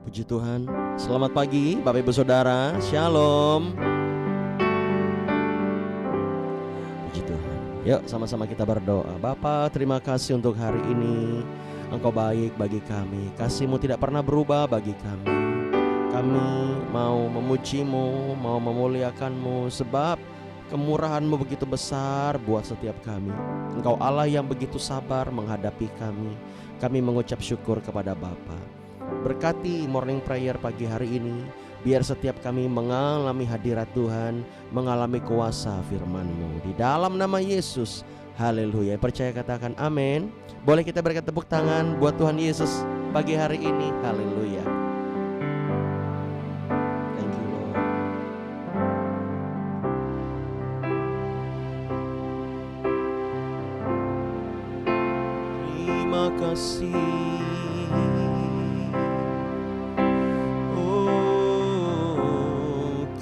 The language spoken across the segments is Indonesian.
Puji Tuhan. Selamat pagi Bapak Ibu Saudara. Shalom. Puji Tuhan. Yuk sama-sama kita berdoa. Bapa, terima kasih untuk hari ini. Engkau baik bagi kami. Kasih-Mu tidak pernah berubah bagi kami. Kami mau memuji-Mu, mau memuliakan-Mu, sebab kemurahan-Mu begitu besar buat setiap kami. Engkau Allah yang begitu sabar menghadapi kami. Kami mengucap syukur kepada Bapa. Berkati morning prayer pagi hari ini, biar setiap kami mengalami hadirat Tuhan, mengalami kuasa firman-Mu. Di dalam nama Yesus, haleluya. Percaya katakan amin. Boleh kita berikan tepuk tangan buat Tuhan Yesus pagi hari ini, haleluya. Thank you Lord. Terima kasih.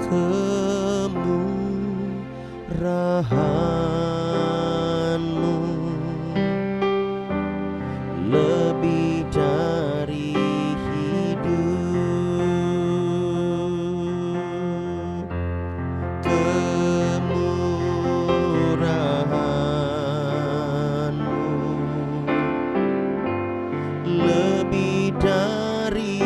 Kemurahan-Mu lebih dari hidup. Kemurahan-Mu lebih dari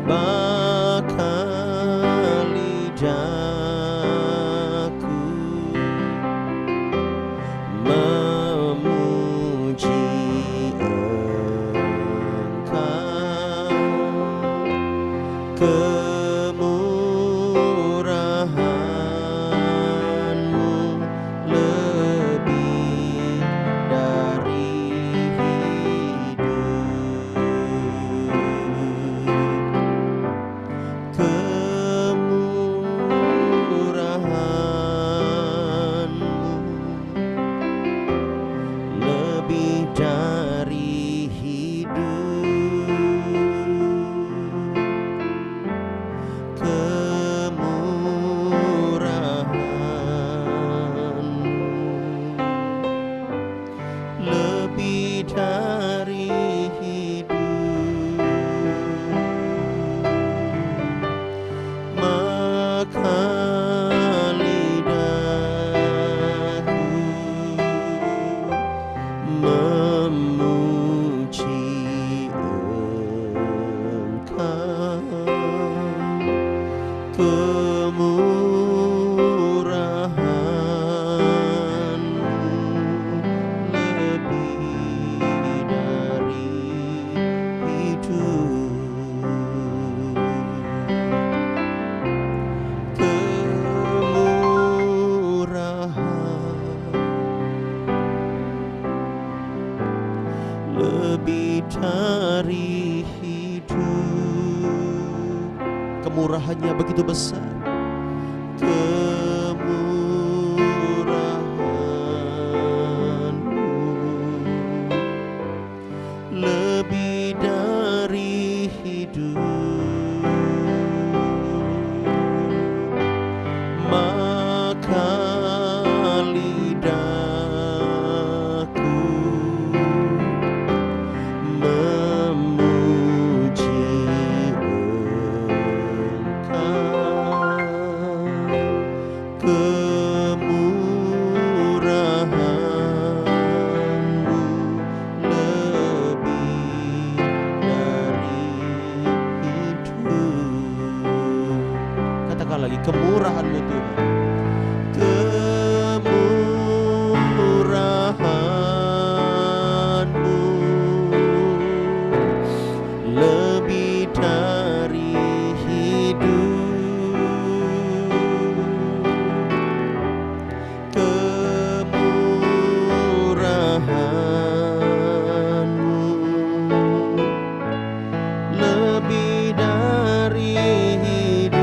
bahkan lidahku memuji Engkau. Kemurahan-Mu lebih dari hidup. Kemurahannya begitu besar. Kemurahan-Mu lebih dari hidup. Maka lidahku memuji Engkau. Kemurahan-Mu lebih dari hidup. Katakan lagi, kemurahan-Mu Tuhan. Kemurahan-Mu lebih dari hidup. Kemurahan-Mu lebih dari hidup.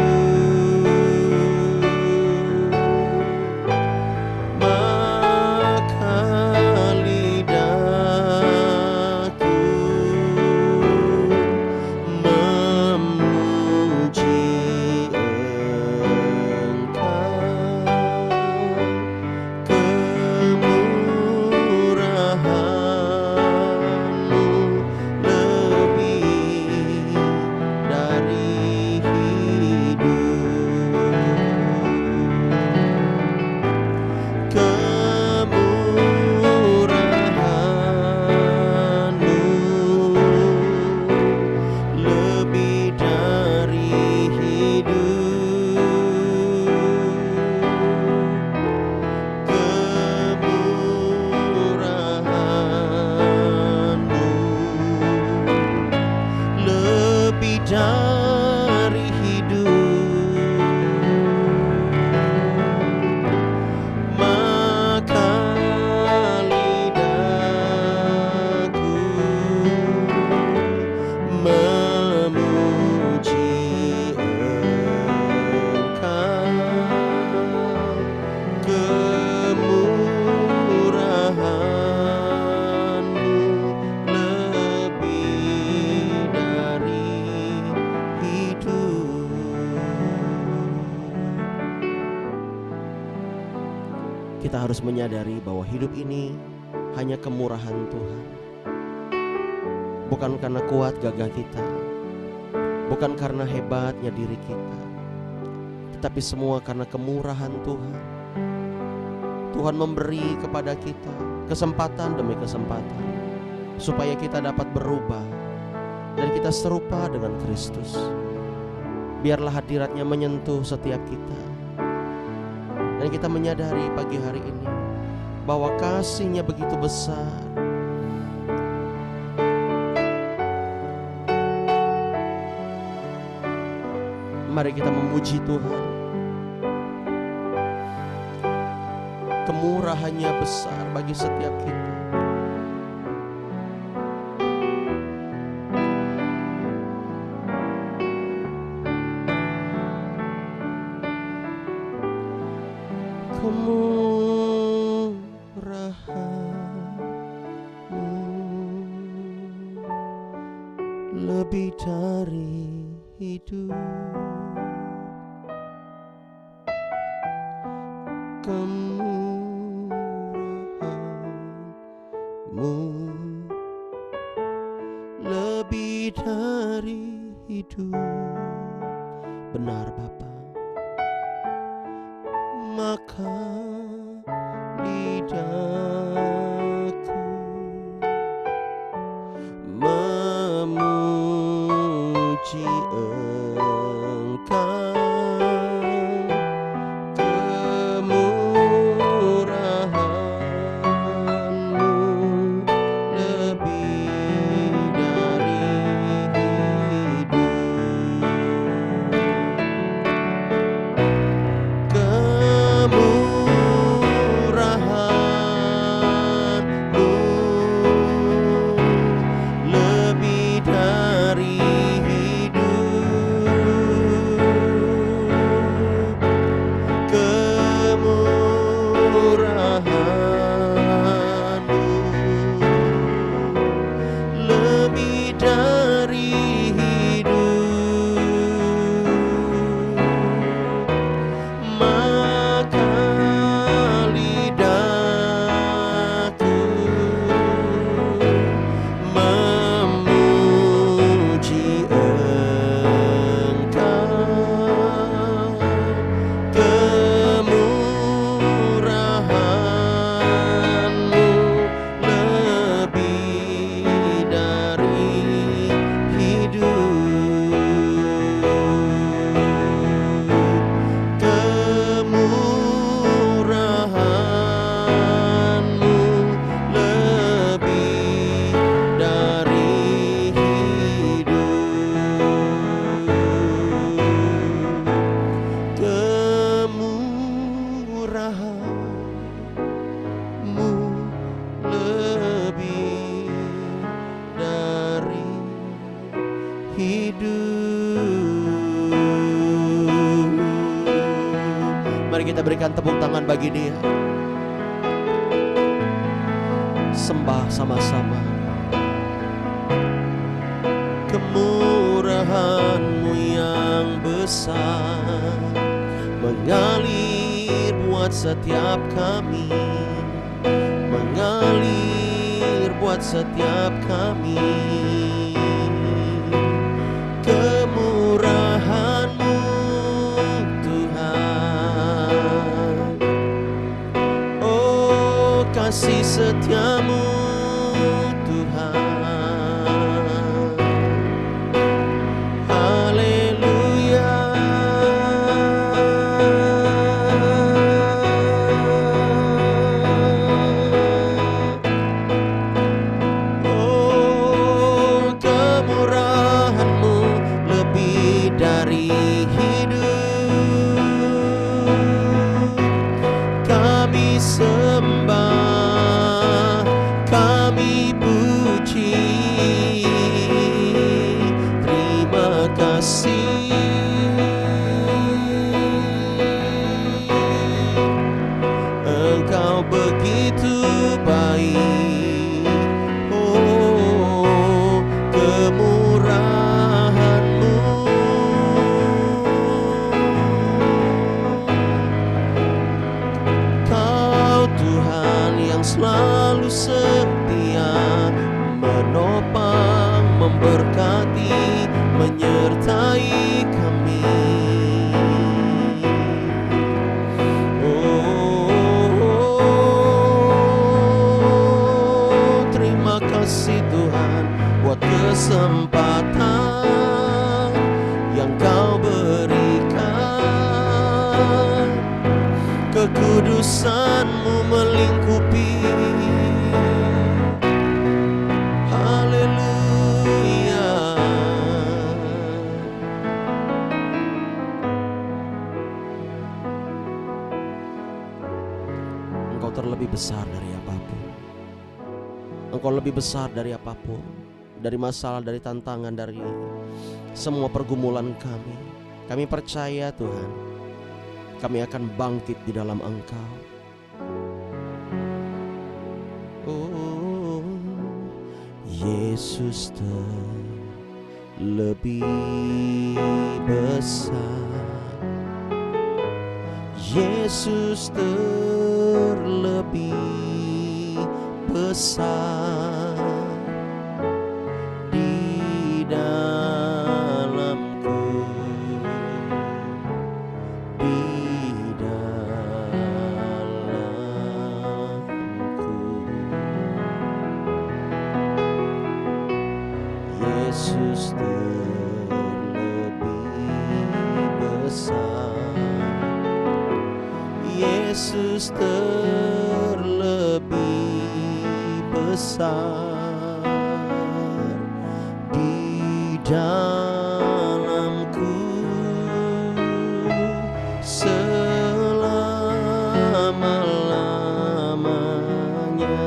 kita harus menyadari bahwa hidup ini hanya kemurahan Tuhan. Bukan karena kuat gagah kita, bukan karena hebatnya diri kita, tetapi semua karena kemurahan Tuhan. Tuhan memberi kepada kita kesempatan demi kesempatan supaya kita dapat berubah dan kita serupa dengan Kristus. Biarlah hadiratnya menyentuh setiap kita, dan kita menyadari pagi hari ini bahwa kasih-Nya begitu besar. Mari kita memuji Tuhan. Kemurahan-Nya besar bagi setiap kita. Kemurahan-Mu lebih dari hidup. Kemurahan-Mu lebih dari hidup. Benar Bapa. Maka lidahku memuji Engkau. Mari kita berikan tepuk tangan bagi Dia. Sembah sama-sama. Kemurahan-Mu yang besar mengalir buat setiap kami, mengalir buat setiap kami. Kemurahan-Mu Tuhan, oh kasih setia-Mu Tuhan. kekudusan-Mu melingkupi. Haleluya. Engkau terlebih besar dari apapun. Engkau lebih besar dari apapun, dari masalah, dari tantangan, dari semua pergumulan kami. Kami percaya Tuhan, kami akan bangkit di dalam Engkau. Oh, Yesus terlebih besar, Yesus terlebih besar di dalamku, di dalamku. Yesus terlebih besar, Yesus terlebih besar di dalamku selama-lamanya.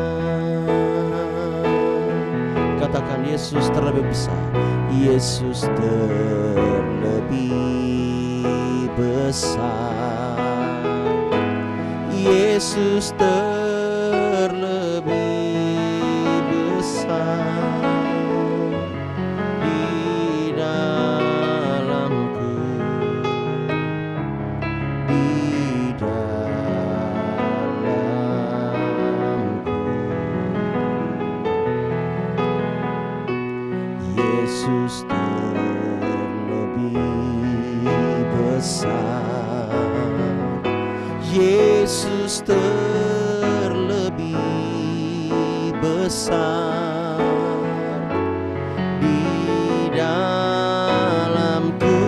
Katakan, Yesus terlebih besar, Yesus terlebih besar, Yesus terlebih besar di dalamku, di dalamku. Yesus terlebih besar, Yesus terlebih besar di dalamku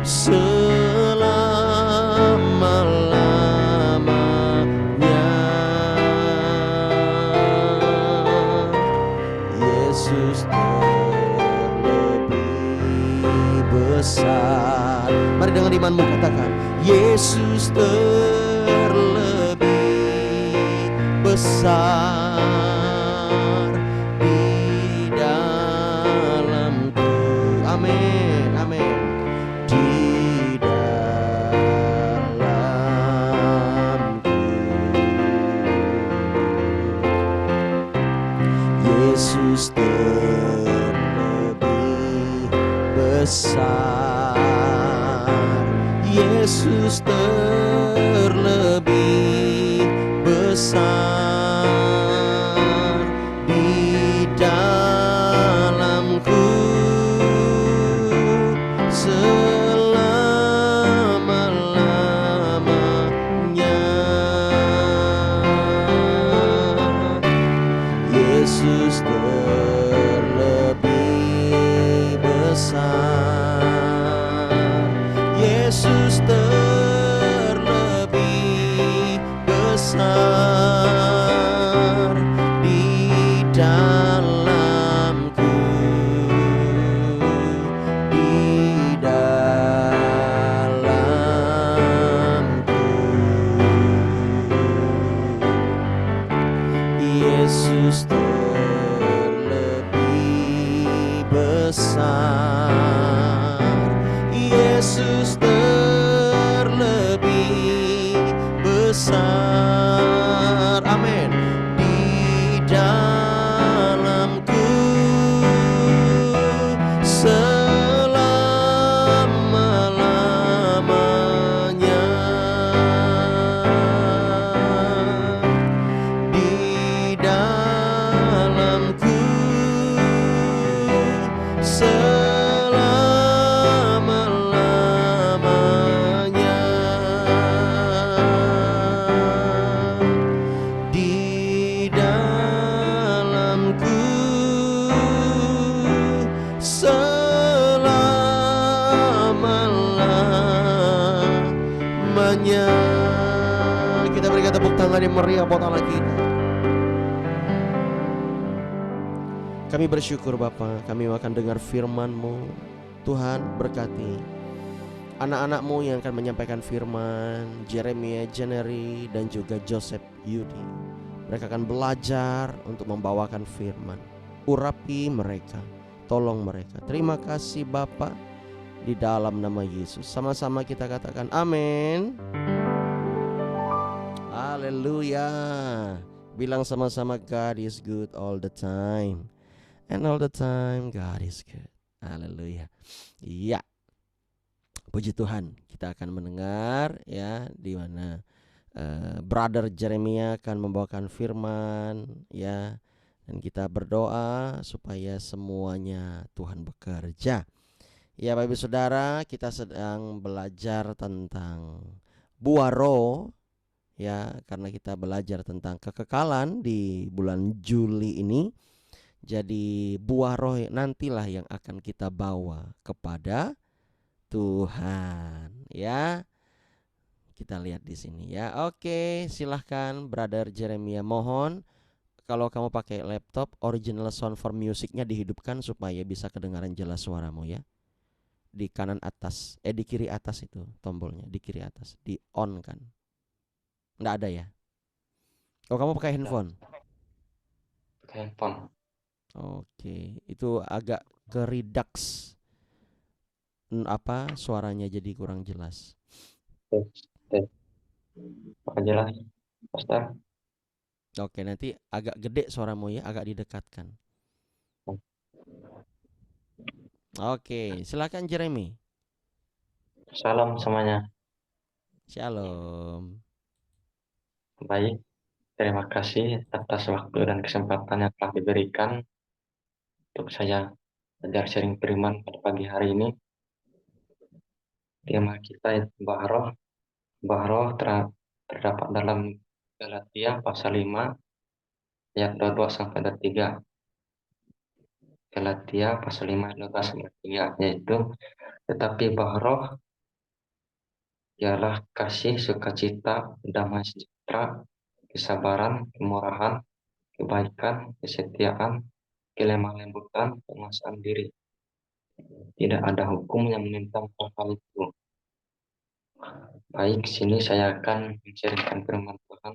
selama-lamanya. Yesus terlebih besar. Mari dengan imanmu katakan, Yesus terlebih besar di dalamku. Amin, amin. Di dalamku, Yesus terlebih besar, Yesus terlebih besar di dalamku selama-lamanya. Yesus terlebih besar, Yesus terlebih besar di dalamku, di dalamku. Yesus terlebih besar, Yesus terlebih besar, amin, di dalamku selama-lamanya. Di dalamku selama-lamanya. Di dalamku selama-lamanya. banyak. Kita berikan tepuk tangan yang meriah buat Allah kita. Kami bersyukur Bapa, kami akan dengar firman-Mu. Tuhan berkati anak-anak-Mu yang akan menyampaikan firman, Jeremia, Jeneri, dan juga Joseph Yudi. Mereka akan belajar untuk membawakan firman. Urapi mereka, tolong mereka. Terima kasih Bapa, di dalam nama Yesus. Sama-sama kita katakan amin. Haleluya. Bilang sama-sama, God is good all the time. And all the time God is good. Haleluya. Iya. Puji Tuhan, kita akan mendengar ya di mana Brother Jeremia akan membawakan firman ya, dan kita berdoa supaya semuanya Tuhan bekerja. Ya Bapak Ibu Saudara, kita sedang belajar tentang buah roh ya, karena kita belajar tentang kekekalan di bulan Juli ini. Jadi buah roh nantilah yang akan kita bawa kepada Tuhan ya. Kita lihat di sini ya. Oke, silahkan Brother Jeremia. Mohon kalau kamu pakai laptop, original sound for musicnya dihidupkan supaya bisa kedengaran jelas suaramu ya. Di kanan atas, di kiri atas itu tombolnya, di kiri atas, di on kan. Nggak ada ya? Kalau kamu pakai handphone. Pakai handphone. Oke, itu agak ke redux suaranya jadi kurang jelas. Apa jelas, Pastor? Oke, nanti agak gede suaramu ya, agak didekatkan. Oke, silakan Jeremy. Salam semuanya. Shalom. Baik, terima kasih atas waktu dan kesempatan yang telah diberikan untuk saya belajar sharing firman pada pagi hari ini. Tema kita itu Bahroh. Bahroh terdapat dalam Galatia pasal 5 ayat 22 sampai 23. Galatia pasal 5 ayat 22 sampai 23, yaitu tetapi Bahroh ialah kasih, sukacita, damai sejahtera, kesabaran, kemurahan, kebaikan, kesetiaan, kelemah lembutan, penguasaan diri. Tidak ada hukum yang menentang hal itu. Baik, sini saya akan menceritakan firman Tuhan.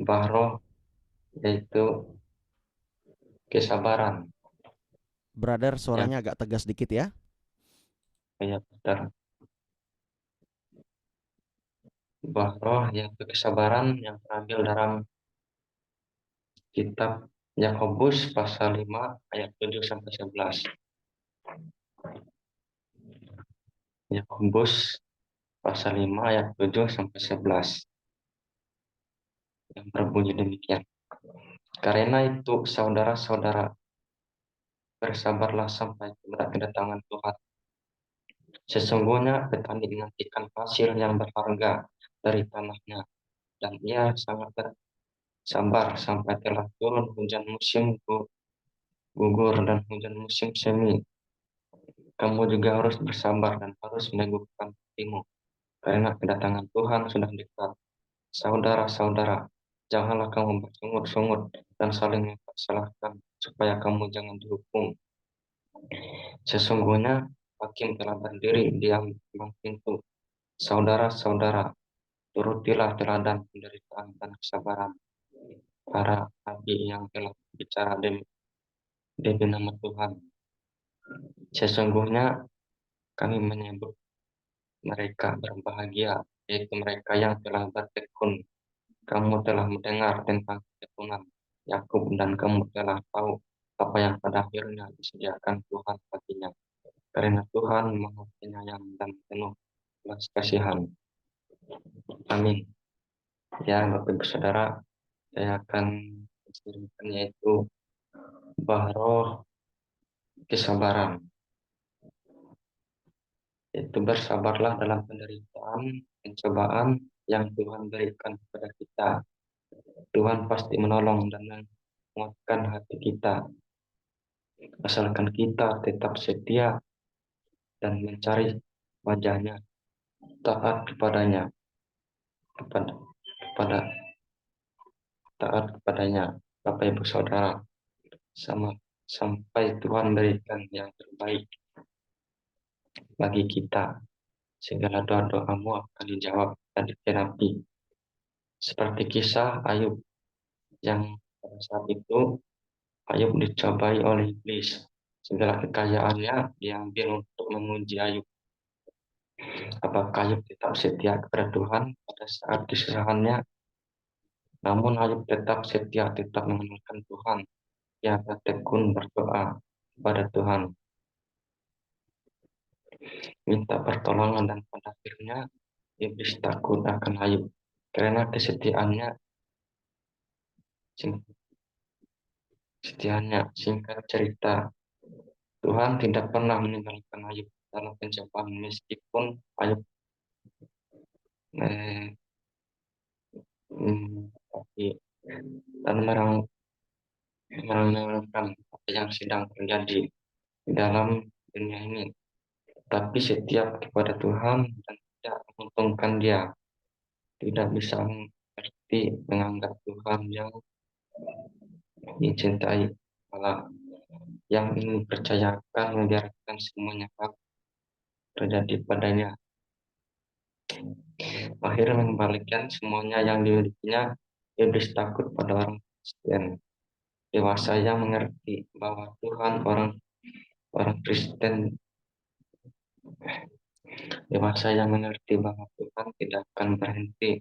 Bahroh yaitu kesabaran. Brother, Yang suaranya agak tegas dikit ya. saya benar. Bahroh yaitu kesabaran yang terambil dalam kitab Yakobus pasal 5 ayat 7 sampai 11. Yakobus pasal 5 ayat 7 sampai 11 yang berbunyi demikian. Karena itu saudara-saudara, bersabarlah sampai kepada kedatangan Tuhan. Sesungguhnya petani menantikan hasil yang berharga dari tanahnya, dan ia sangat bersabar sampai telah turun hujan musim gugur dan hujan musim semi. Kamu juga harus bersabar dan harus meneguhkan hatimu, karena kedatangan Tuhan sudah dekat. Saudara-saudara, janganlah kamu bersungut-sungut dan saling mempersalahkan, supaya kamu jangan dihukum. Sesungguhnya hakim telah berdiri di ambang pintu. Saudara-saudara, turutilah teladan penderitaan dan kesabaran para nabi yang telah bicara demi nama Tuhan. Sesungguhnya kami menyebut mereka berbahagia, yaitu mereka yang telah bertekun. Kamu telah mendengar tentang ketekunan Yakub, dan kamu telah tahu apa yang pada akhirnya disediakan Tuhan baginya. Karena Tuhan Maha Penyayang dan penuh belas kasihan. Amin. Ya, Bapak Ibu Saudara, saya akan menceritakan yaitu bahroh kesabaran. Itu bersabarlah dalam penderitaan, pencobaan yang Tuhan berikan kepada kita. Tuhan pasti menolong dan menguatkan hati kita, asalkan kita tetap setia dan mencari wajahnya. taat kepadanya, kepada, kepada taat kepadanya, Bapak Ibu Saudara, sama sampai Tuhan berikan yang terbaik bagi kita. Segala doa-doamu akan dijawab dan diterapi. Seperti kisah Ayub yang pada saat itu Ayub dicobai oleh iblis. Segala kekayaannya diambil untuk menguji Ayub. Apakah Ayub tetap setia kepada Tuhan pada saat kesusahannya? Namun Ayub tetap setia, tetap mengenalkan Tuhan. Ia tekun berdoa kepada Tuhan, minta pertolongan, dan pada akhirnya iblis takut akan Ayub karena kesetiaannya. Singkat cerita, Tuhan tidak pernah meninggalkan Ayub dalam pencobaan meskipun Ayub eh, tapi dan merangkan apa yang sedang terjadi di dalam dunia ini, tapi setiap kepada Tuhan dan tidak menguntungkan dia, tidak bisa mengerti menganggap Tuhan yang dicintai, malah yang ingin percayakan membiarkan semuanya terjadi padanya. Akhirnya mengembalikan semuanya yang dimilikinya. Iblis takut pada orang Kristen. Dewasa yang mengerti bahwa Tuhan orang orang Kristen dewasa yang mengerti bahwa Tuhan tidak akan berhenti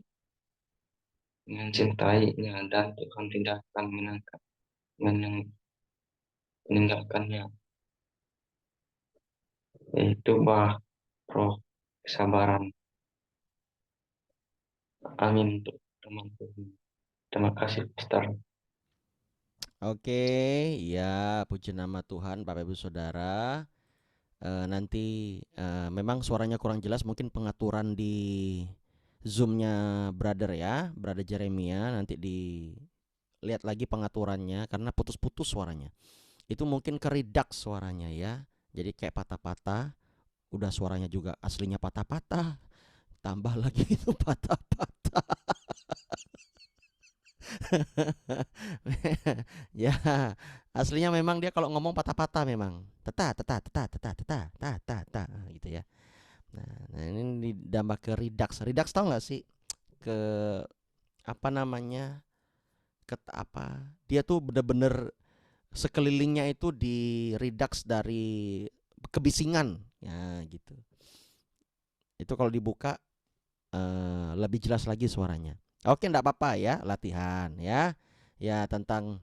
mencintainya dan Tuhan tidak akan meninggalkannya, yaitu bah roh kesabaran. Amin untuk teman-teman. Terima kasih, Pastor. Oke, ya puji nama Tuhan Bapak Ibu Saudara. Nanti memang suaranya kurang jelas, mungkin pengaturan di Zoom-nya Brother ya, Brother Jeremia, nanti dilihat lagi pengaturannya karena putus-putus suaranya. Itu mungkin keridak suaranya ya. Jadi kayak patah-patah, udah suaranya juga aslinya patah-patah, tambah lagi itu patah-patah. Ya, aslinya memang dia kalau ngomong patah-patah memang. Teta teta teta teta teta teta teta gitu ya. Nah, ini ditambah ke Redux. Redux tahu nggak sih? Ke apa namanya? Ke apa? Dia tuh bener-bener sekelilingnya itu di Redux dari kebisingan, ya gitu. Itu kalau dibuka lebih jelas lagi suaranya. Oke, enggak apa-apa ya, latihan ya. Ya tentang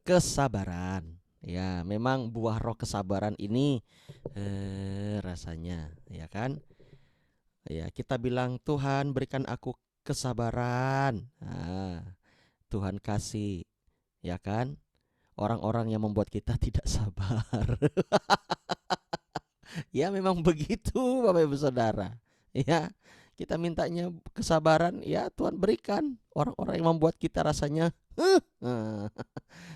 kesabaran. Ya, memang buah roh kesabaran ini rasanya, ya kan? Ya, kita bilang Tuhan berikan aku kesabaran. Nah, Tuhan kasih, ya kan? Orang-orang yang membuat kita tidak sabar. Ya, memang begitu, Bapak Ibu Saudara. Ya, kita mintanya kesabaran, ya Tuhan berikan. Orang-orang yang membuat kita rasanya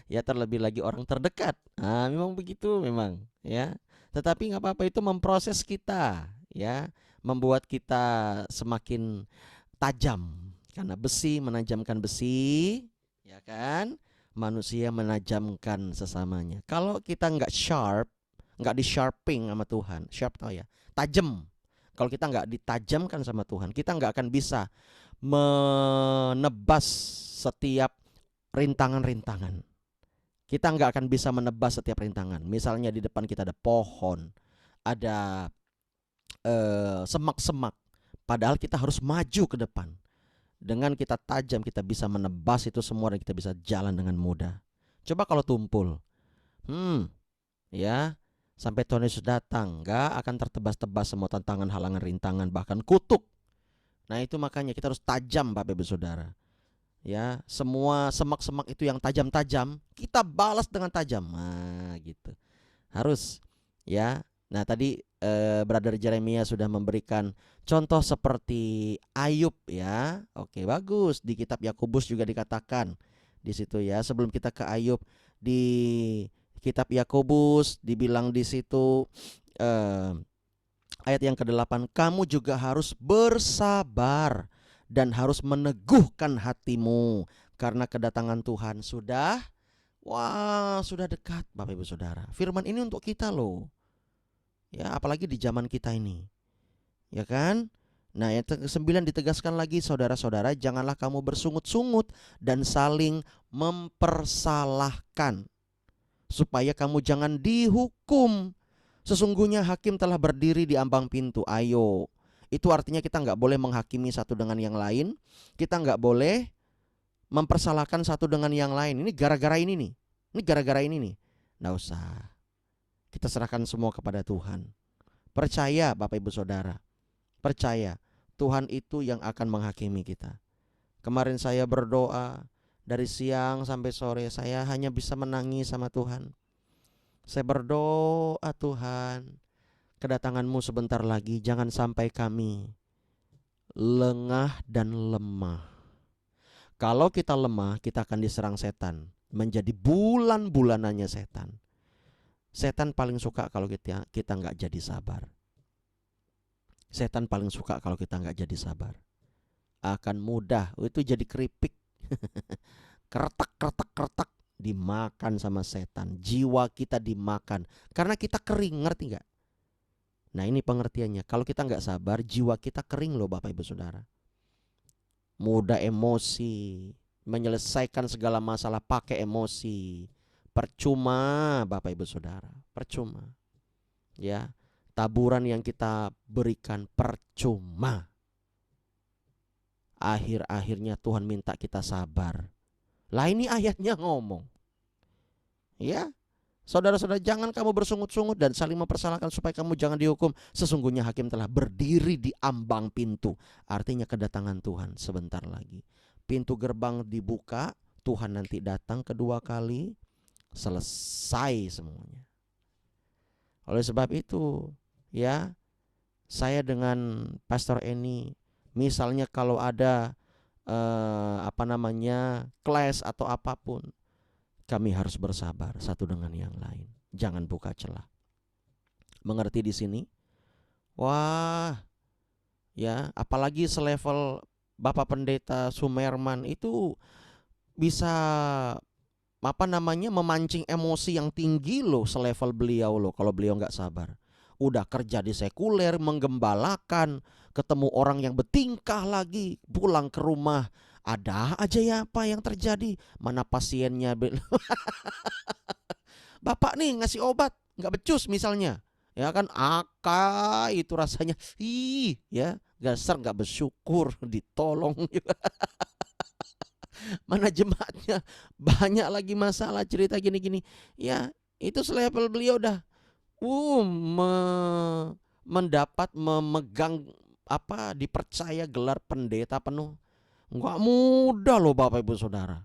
ya terlebih lagi orang terdekat. Nah, memang begitu memang, ya. Tetapi nggak apa-apa, itu memproses kita, ya, membuat kita semakin tajam. Karena besi menajamkan besi, ya kan? Manusia menajamkan sesamanya. Kalau kita nggak sharp, nggak di sharping sama Tuhan, sharp tau ya, tajam. Kalau kita nggak ditajamkan sama Tuhan, kita nggak akan bisa menebas setiap rintangan-rintangan. Kita nggak akan bisa menebas setiap rintangan. Misalnya di depan kita ada pohon, ada semak-semak. Padahal kita harus maju ke depan. Dengan kita tajam, kita bisa menebas itu semua dan kita bisa jalan dengan mudah. Coba kalau tumpul, ya, sampai Tuhan Yesus datang, nggak akan tertebas-tebas semua tantangan, halangan, rintangan, bahkan kutuk. Nah itu makanya kita harus tajam, Bapak Ibu Saudara. Ya, semua semak-semak itu yang tajam-tajam kita balas dengan tajam. Nah, gitu. Harus ya. Nah, tadi Brother Jeremia sudah memberikan contoh seperti Ayub ya. Oke, bagus. Di kitab Yakobus juga dikatakan di situ ya. Sebelum kita ke Ayub, di kitab Yakobus dibilang di situ Ayat yang ke-8, kamu juga harus bersabar dan harus meneguhkan hatimu karena kedatangan Tuhan sudah dekat, Bapak Ibu Saudara. Firman ini untuk kita loh. Ya, apalagi di zaman kita ini. Ya kan? Nah, yang ke-9 ditegaskan lagi, saudara-saudara, janganlah kamu bersungut-sungut dan saling mempersalahkan, supaya kamu jangan dihukum. Sesungguhnya hakim telah berdiri di ambang pintu. Ayo. Itu artinya kita nggak boleh menghakimi satu dengan yang lain. Kita nggak boleh mempersalahkan satu dengan yang lain. Ini gara-gara ini nih. Ini gara-gara ini nih. Nggak usah. Kita serahkan semua kepada Tuhan. Percaya Bapak Ibu Saudara. Percaya Tuhan itu yang akan menghakimi kita. Kemarin saya berdoa dari siang sampai sore. Saya hanya bisa menangis sama Tuhan. Saya berdoa, Tuhan, kedatangan-Mu sebentar lagi, jangan sampai kami lengah dan lemah. Kalau kita lemah, kita akan diserang setan, menjadi bulan-bulanannya setan. Setan paling suka kalau kita nggak jadi sabar. Setan paling suka kalau kita nggak jadi sabar. Akan mudah, itu jadi keripik. Kretek, dimakan sama setan. Jiwa kita dimakan karena kita kering, ngerti gak? Nah, ini pengertiannya. Kalau kita gak sabar, jiwa kita kering loh Bapak Ibu Saudara. Mudah emosi, menyelesaikan segala masalah pakai emosi. Percuma Bapak Ibu Saudara, percuma. Ya, taburan yang kita berikan percuma. Akhir-akhirnya Tuhan minta kita sabar. Lah, ini ayatnya ngomong. Ya, saudara-saudara, jangan kamu bersungut-sungut dan saling mempersalahkan supaya kamu jangan dihukum. Sesungguhnya hakim telah berdiri di ambang pintu. Artinya kedatangan Tuhan sebentar lagi. Pintu gerbang dibuka, Tuhan nanti datang kedua kali, selesai semuanya. Oleh sebab itu, ya, saya dengan Pastor Eni, misalnya kalau ada kelas atau apapun, kami harus bersabar satu dengan yang lain. Jangan buka celah. Mengerti di sini? Wah, ya, apalagi selevel Bapak Pendeta Sumerman itu bisa memancing emosi yang tinggi loh, selevel beliau loh, kalau beliau nggak sabar. Udah kerja di sekuler, menggembalakan, ketemu orang yang bertingkah lagi, pulang ke rumah ada aja ya apa yang terjadi. Mana pasiennya Bapak nih ngasih obat nggak becus misalnya, ya kan, itu rasanya ya, dasar nggak bersyukur ditolong. Mana jemaatnya banyak lagi masalah, cerita gini-gini, ya itu selevel beliau dah mendapat memegang dipercaya gelar pendeta penuh. Nggak mudah loh Bapak Ibu Saudara.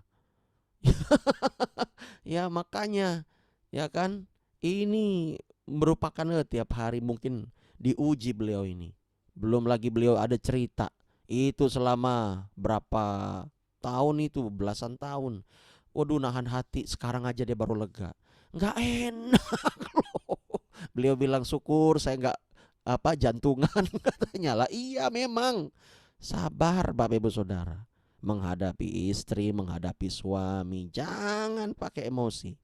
Ya makanya, ya kan, ini merupakan tiap hari mungkin diuji beliau ini. Belum lagi beliau ada cerita itu selama berapa tahun itu, belasan tahun. Waduh, nahan hati, sekarang aja dia baru lega. Nggak enak loh. Beliau bilang syukur saya nggak jantungan katanya lah. Iya memang. Sabar Bapak Ibu Saudara. Menghadapi istri, menghadapi suami, jangan pakai emosi.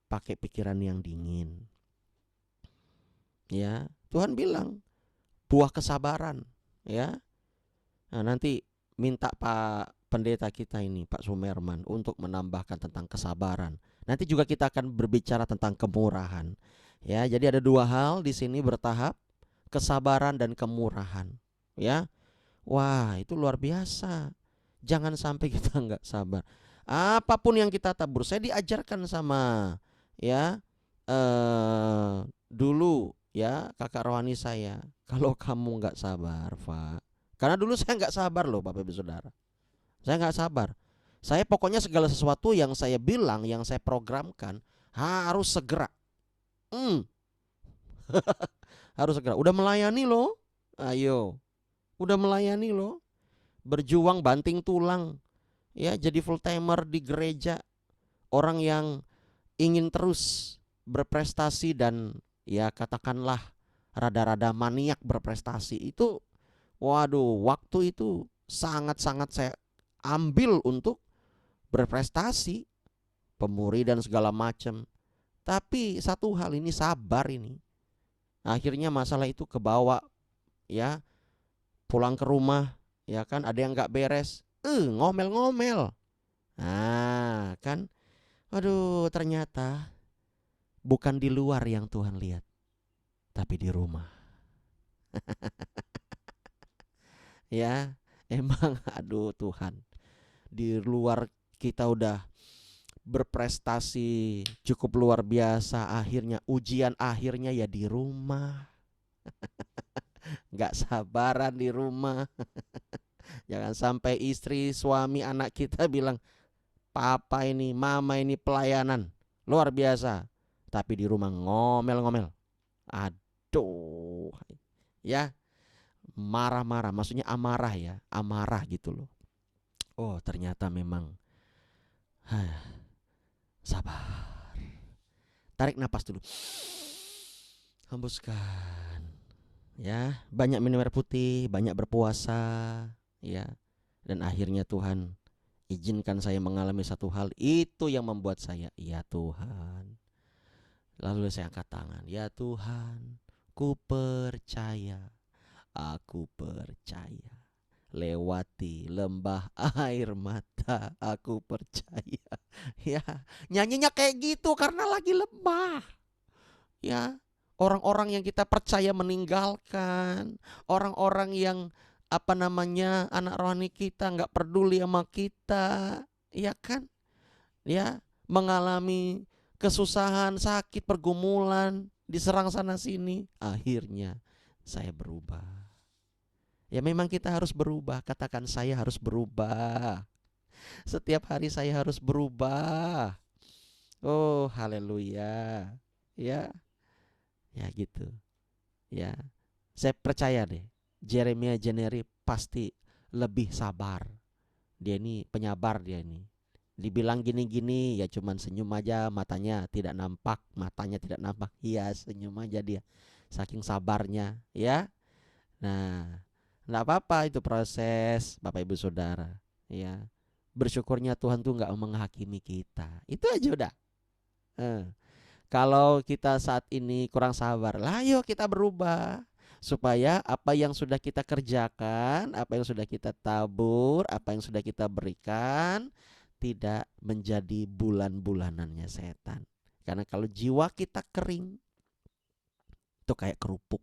Pakai pikiran yang dingin. Ya, Tuhan bilang buah kesabaran, ya. Nah, nanti minta Pak Pendeta kita ini, Pak Sumerman, untuk menambahkan tentang kesabaran. Nanti juga kita akan berbicara tentang kemurahan. Ya, jadi ada dua hal di sini bertahap, kesabaran dan kemurahan. Ya, wah itu luar biasa. Jangan sampai kita nggak sabar. Apapun yang kita tabur, saya diajarkan sama dulu ya kakak rohani saya, kalau kamu nggak sabar, Pak. Karena dulu saya nggak sabar loh Bapak Ibu Saudara. Saya nggak sabar. Saya pokoknya segala sesuatu yang saya bilang, yang saya programkan harus segera. Harus segera. Udah melayani loh. Ayo. Udah melayani loh. Berjuang banting tulang. Ya, jadi full timer di gereja. Orang yang ingin terus berprestasi dan ya katakanlah rada-rada maniak berprestasi itu, waduh, waktu itu sangat-sangat saya ambil untuk berprestasi, pemuri dan segala macam. Tapi satu hal ini, sabar ini. Akhirnya masalah itu kebawa, ya, pulang ke rumah, ya kan, ada yang nggak beres, ngomel-ngomel. Nah, kan, aduh, ternyata bukan di luar yang Tuhan lihat, tapi di rumah. Ya, emang aduh Tuhan, di luar kita udah berprestasi cukup luar biasa, akhirnya ujian akhirnya ya di rumah. Nggak sabaran di rumah. Jangan sampai istri, suami, anak kita bilang, papa ini, mama ini pelayanan luar biasa, tapi di rumah ngomel-ngomel. Aduh, ya, marah-marah, maksudnya amarah, ya, amarah gitu loh. Oh, ternyata memang sabar. Tarik napas dulu, hembuskan, ya, banyak minum air putih, banyak berpuasa, ya. Dan akhirnya Tuhan izinkan saya mengalami satu hal itu yang membuat saya, ya Tuhan. Lalu saya angkat tangan, ya Tuhan, ku percaya, aku percaya. Lewati lembah air mata, aku percaya. Ya, nyanyinya kayak gitu karena lagi lemah. Ya, orang-orang yang kita percaya meninggalkan, orang-orang yang apa namanya, anak rohani kita nggak peduli sama kita, ya kan? Ya, mengalami kesusahan, sakit, pergumulan, diserang sana sini. Akhirnya saya berubah. Ya memang kita harus berubah. Katakan, saya harus berubah. Setiap hari saya harus berubah. Oh, haleluya. Ya, ya gitu. Ya, saya percaya deh, Jeremia Jeneri pasti lebih sabar. Dia ini penyabar, dia ini. Dibilang gini-gini ya cuman senyum aja, matanya tidak nampak, matanya tidak nampak. Iya, senyum aja dia. Saking sabarnya, ya. Nah, enggak apa-apa, itu proses, Bapak Ibu Saudara. Ya. Bersyukurnya Tuhan tuh nggak menghakimi kita. Itu aja udah. Eh. Kalau kita saat ini kurang sabar, lah yuk kita berubah. Supaya apa yang sudah kita kerjakan, apa yang sudah kita tabur, apa yang sudah kita berikan, tidak menjadi bulan-bulanannya setan. Karena kalau jiwa kita kering, itu kayak kerupuk.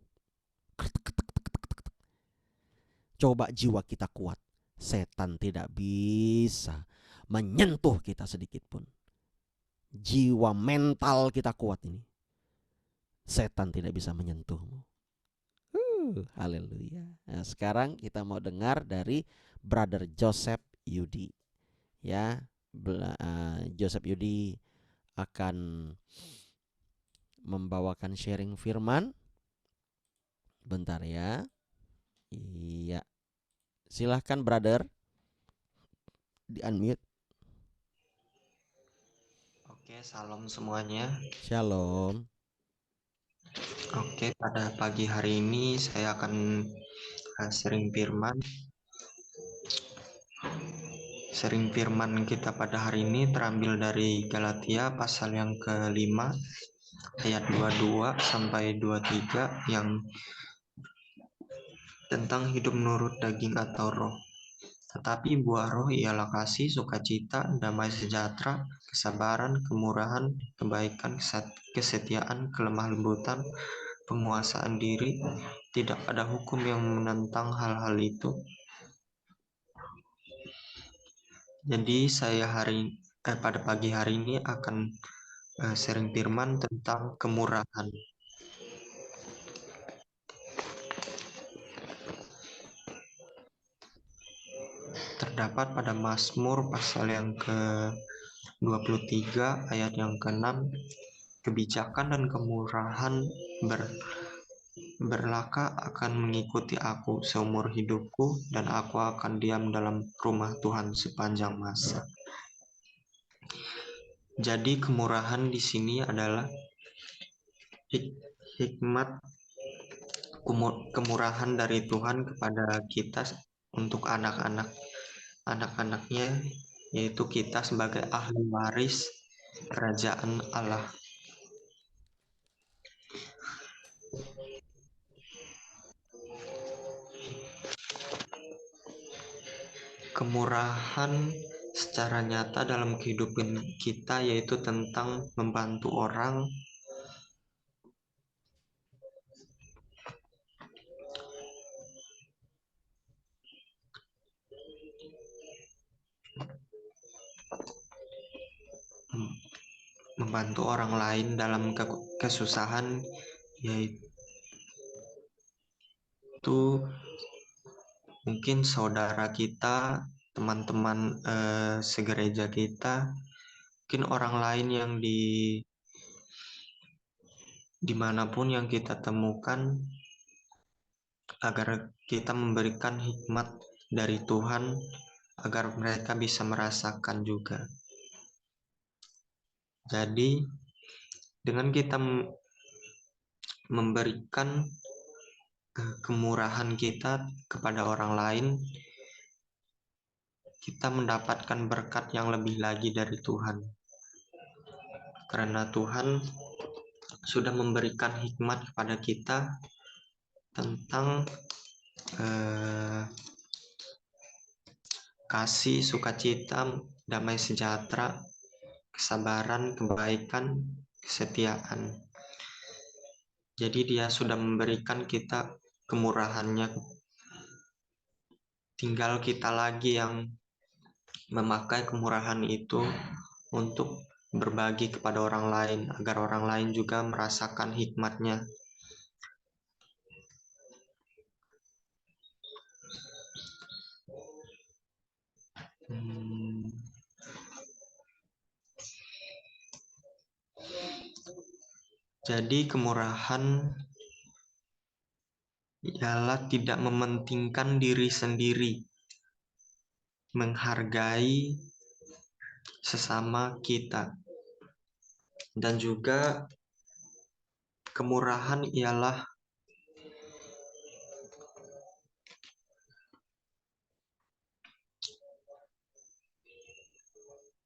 Coba jiwa kita kuat, setan tidak bisa menyentuh kita sedikit pun. Jiwa mental kita kuat ini, setan tidak bisa menyentuhmu. Haleluya. Nah, sekarang kita mau dengar dari Brother Joseph Yudi. Ya, Joseph Yudi akan membawakan sharing firman. Bentar ya. Iya. Silahkan brother, di unmute. Oke, salam semuanya. Shalom. Oke, pada pagi hari ini saya akan sharing firman. Sharing firman kita pada hari ini terambil dari Galatia pasal yang ke-5 ayat 22 sampai 23 yang tentang hidup menurut daging atau roh. Tetapi buah roh ialah kasih, sukacita, damai sejahtera, kesabaran, kemurahan, kebaikan, kesetiaan, kelemah lembutan, penguasaan diri. Tidak ada hukum yang menentang hal-hal itu. Jadi saya pada pagi hari ini akan sharing firman tentang kemurahan. Terdapat pada Mazmur pasal yang ke-23 ayat yang ke-6, kebijakan dan kemurahan berlaka akan mengikuti aku seumur hidupku, dan aku akan diam dalam rumah Tuhan sepanjang masa. Jadi kemurahan di sini adalah hikmat kemurahan dari Tuhan kepada kita untuk anak-anaknya, yaitu kita sebagai ahli waris kerajaan Allah. Kemurahan secara nyata dalam kehidupan kita yaitu tentang membantu orang, membantu orang lain dalam kesusahan, yaitu mungkin saudara kita, teman-teman segereja kita, mungkin orang lain yang dimanapun yang kita temukan, agar kita memberikan hikmat dari Tuhan agar mereka bisa merasakan juga. Jadi dengan kita memberikan kemurahan kita kepada orang lain, kita mendapatkan berkat yang lebih lagi dari Tuhan. Karena Tuhan sudah memberikan hikmat kepada kita tentang kasih, sukacita, damai sejahtera, kesabaran, kebaikan, kesetiaan. Jadi Dia sudah memberikan kita kemurahannya. Tinggal kita lagi yang memakai kemurahan itu untuk berbagi kepada orang lain, agar orang lain juga merasakan hikmatnya. Jadi kemurahan ialah tidak mementingkan diri sendiri, menghargai sesama kita. Dan juga kemurahan ialah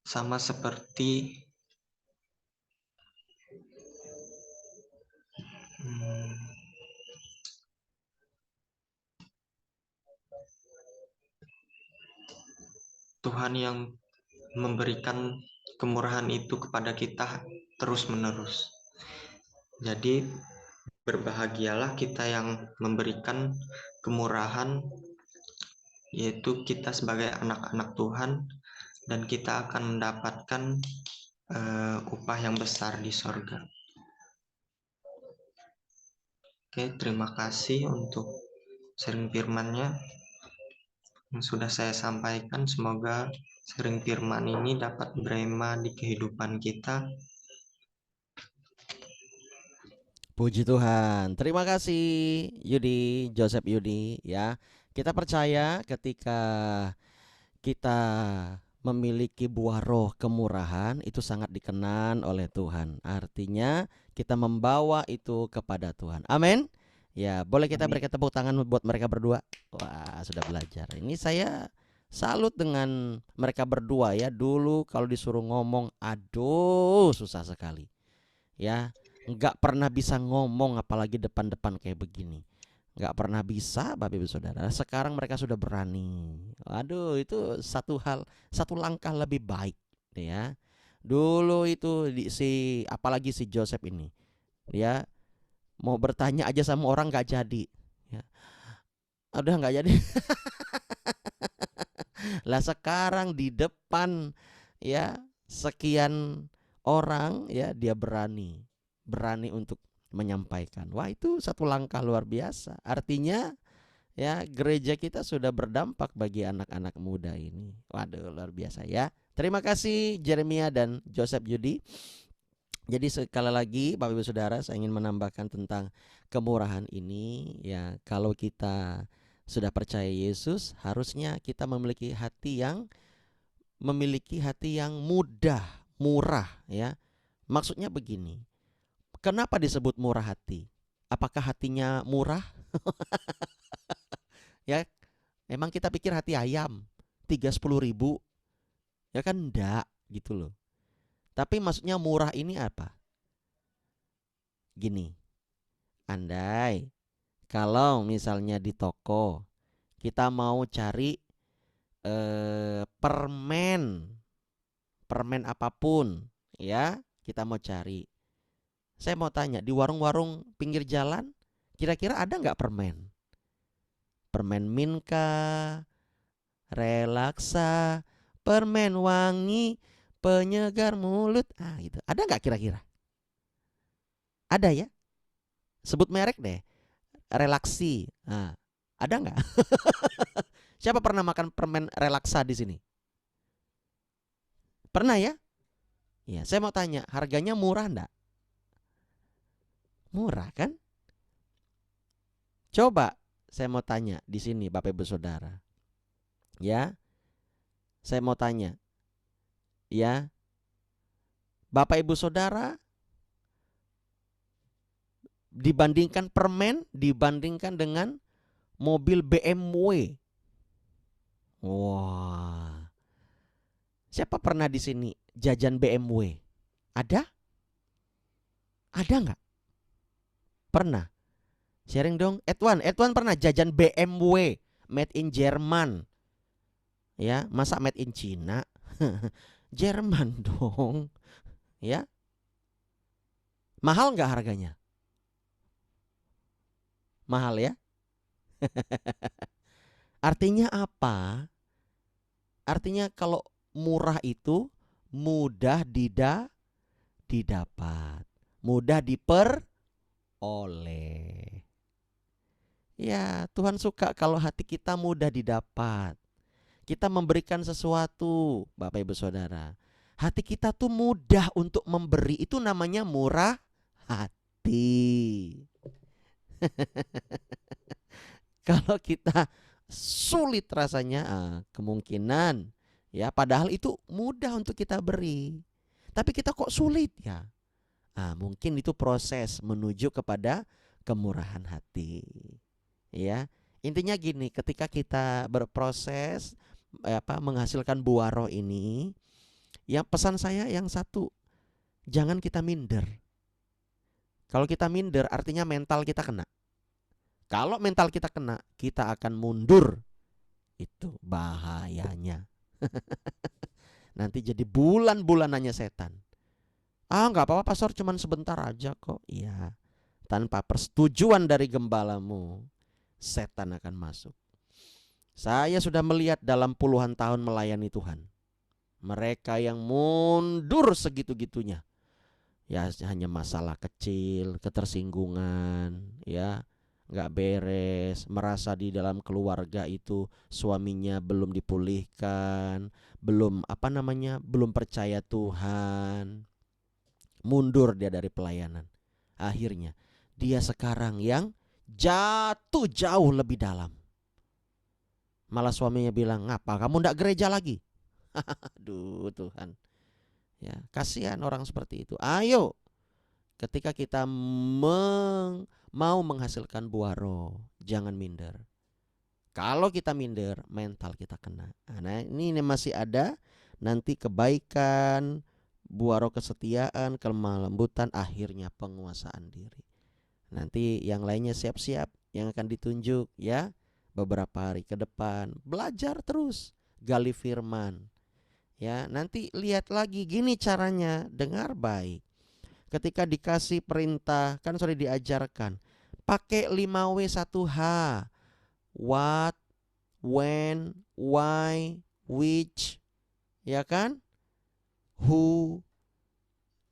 sama seperti Tuhan yang memberikan kemurahan itu kepada kita terus-menerus. Jadi berbahagialah kita yang memberikan kemurahan, yaitu kita sebagai anak-anak Tuhan, dan kita akan mendapatkan upah yang besar di sorga. Oke, terima kasih untuk sharing firman-Nya yang sudah saya sampaikan. Semoga sharing firman ini dapat berema di kehidupan kita. Puji Tuhan. Terima kasih Yudi, Joseph Yudi ya. Kita percaya ketika kita memiliki buah roh kemurahan itu sangat dikenan oleh Tuhan. Artinya kita membawa itu kepada Tuhan. Amin. Ya, boleh kita berikan tepuk tangan buat mereka berdua. Wah, sudah belajar. Ini saya salut dengan mereka berdua ya. Dulu kalau disuruh ngomong, aduh susah sekali. Ya, nggak pernah bisa ngomong apalagi depan-depan kayak begini. Nggak pernah bisa, Bapak Ibu Saudara. Sekarang mereka sudah berani. Waduh, itu satu langkah lebih baik, ya. Dulu itu apalagi si Joseph ini, dia mau bertanya aja sama orang nggak jadi, ya. Udah nggak jadi. Lah sekarang di depan, ya, sekian orang, ya, dia berani untuk menyampaikan. Wah, itu satu langkah luar biasa. Artinya ya gereja kita sudah berdampak bagi anak-anak muda ini. Waduh, luar biasa ya. Terima kasih Jeremia dan Joseph Yudi. Jadi sekali lagi Bapak Ibu Saudara, saya ingin menambahkan tentang kemurahan ini ya. Kalau kita sudah percaya Yesus, harusnya kita memiliki hati yang mudah, murah ya. Maksudnya begini. Kenapa disebut murah hati? Apakah hatinya murah? Ya, emang kita pikir hati ayam 3-10 ribu, ya kan enggak gitu loh. Tapi maksudnya murah ini apa? Gini, andai kalau misalnya di toko kita mau cari permen, permen apapun, ya kita mau cari. Saya mau tanya, di warung-warung pinggir jalan kira-kira ada nggak permen? Permen Minka, relaksa, permen wangi, penyegar mulut. Ah, gitu. Ada nggak kira-kira? Ada ya? Sebut merek deh. Relaksi. Nah, ada nggak? Siapa pernah makan permen relaksa di sini? Pernah ya? Ya, saya mau tanya, harganya murah enggak? Murah kan? Coba saya mau tanya di sini Bapak Ibu Saudara. Ya, saya mau tanya. Ya, Bapak Ibu Saudara, dibandingkan permen, dibandingkan dengan mobil BMW. Wah. Siapa pernah di sini jajan BMW? Ada? Ada nggak? Pernah? Sharing dong. Edwan pernah jajan BMW made in Jerman. Ya, masa made in China? Jerman dong. Ya. Mahal nggak harganya? Mahal ya? Artinya apa? Artinya kalau murah itu mudah didapat, mudah diperoleh. Ya, Tuhan suka kalau hati kita mudah didapat. Kita memberikan sesuatu, Bapak Ibu Saudara. Hati kita tuh mudah untuk memberi, itu namanya murah hati. Kalau kita sulit rasanya, kemungkinan ya padahal itu mudah untuk kita beri. Tapi kita kok sulit ya? Mungkin itu proses menuju kepada kemurahan hati. Ya, intinya gini, ketika kita berproses menghasilkan buah roh ini, yang pesan saya yang satu, jangan kita minder. Kalau kita minder artinya mental kita kena. Kalau mental kita kena, kita akan mundur. Itu bahayanya. Nanti jadi bulan-bulanannya setan. Nggak apa-apa pastor, cuman sebentar aja kok. Iya, tanpa persetujuan dari gembalamu, setan akan masuk. Saya sudah melihat dalam puluhan tahun melayani Tuhan, mereka yang mundur segitu-gitunya, ya hanya masalah kecil, ketersinggungan, ya nggak beres, merasa di dalam keluarga itu suaminya belum dipulihkan, belum belum percaya Tuhan, mundur dia dari pelayanan. Akhirnya dia sekarang yang jatuh jauh lebih dalam. Malah suaminya bilang, ngapa kamu ndak gereja lagi? Aduh Tuhan. Ya, kasihan orang seperti itu. Ayo, ketika kita mau menghasilkan buah roh, jangan minder. Kalau kita minder, mental kita kena. Nah, ini masih ada nanti kebaikan, buah roh kesetiaan, kelemah lembutan, akhirnya penguasaan diri. Nanti yang lainnya siap-siap yang akan ditunjuk ya. Beberapa hari ke depan belajar terus, gali firman. Ya, nanti lihat lagi gini caranya, dengar baik. Ketika dikasih perintah, kan sudah diajarkan, pakai 5W1H. What, when, why, which, ya kan? Who.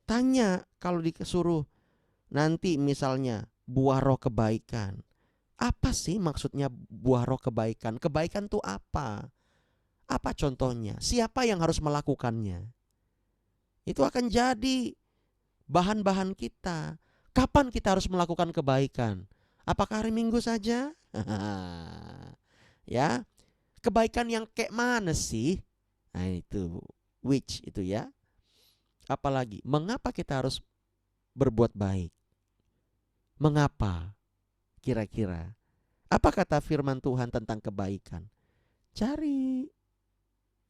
Tanya kalau disuruh nanti misalnya buah roh kebaikan. Apa sih maksudnya buah roh kebaikan? Kebaikan itu apa? Apa contohnya? Siapa yang harus melakukannya? Itu akan jadi bahan-bahan kita. Kapan kita harus melakukan kebaikan? Apakah hari Minggu saja? Ya, kebaikan yang kayak mana sih? Nah itu, which itu ya. Apalagi, mengapa kita harus berbuat baik? Mengapa? Kira-kira apa kata firman Tuhan tentang kebaikan? Cari,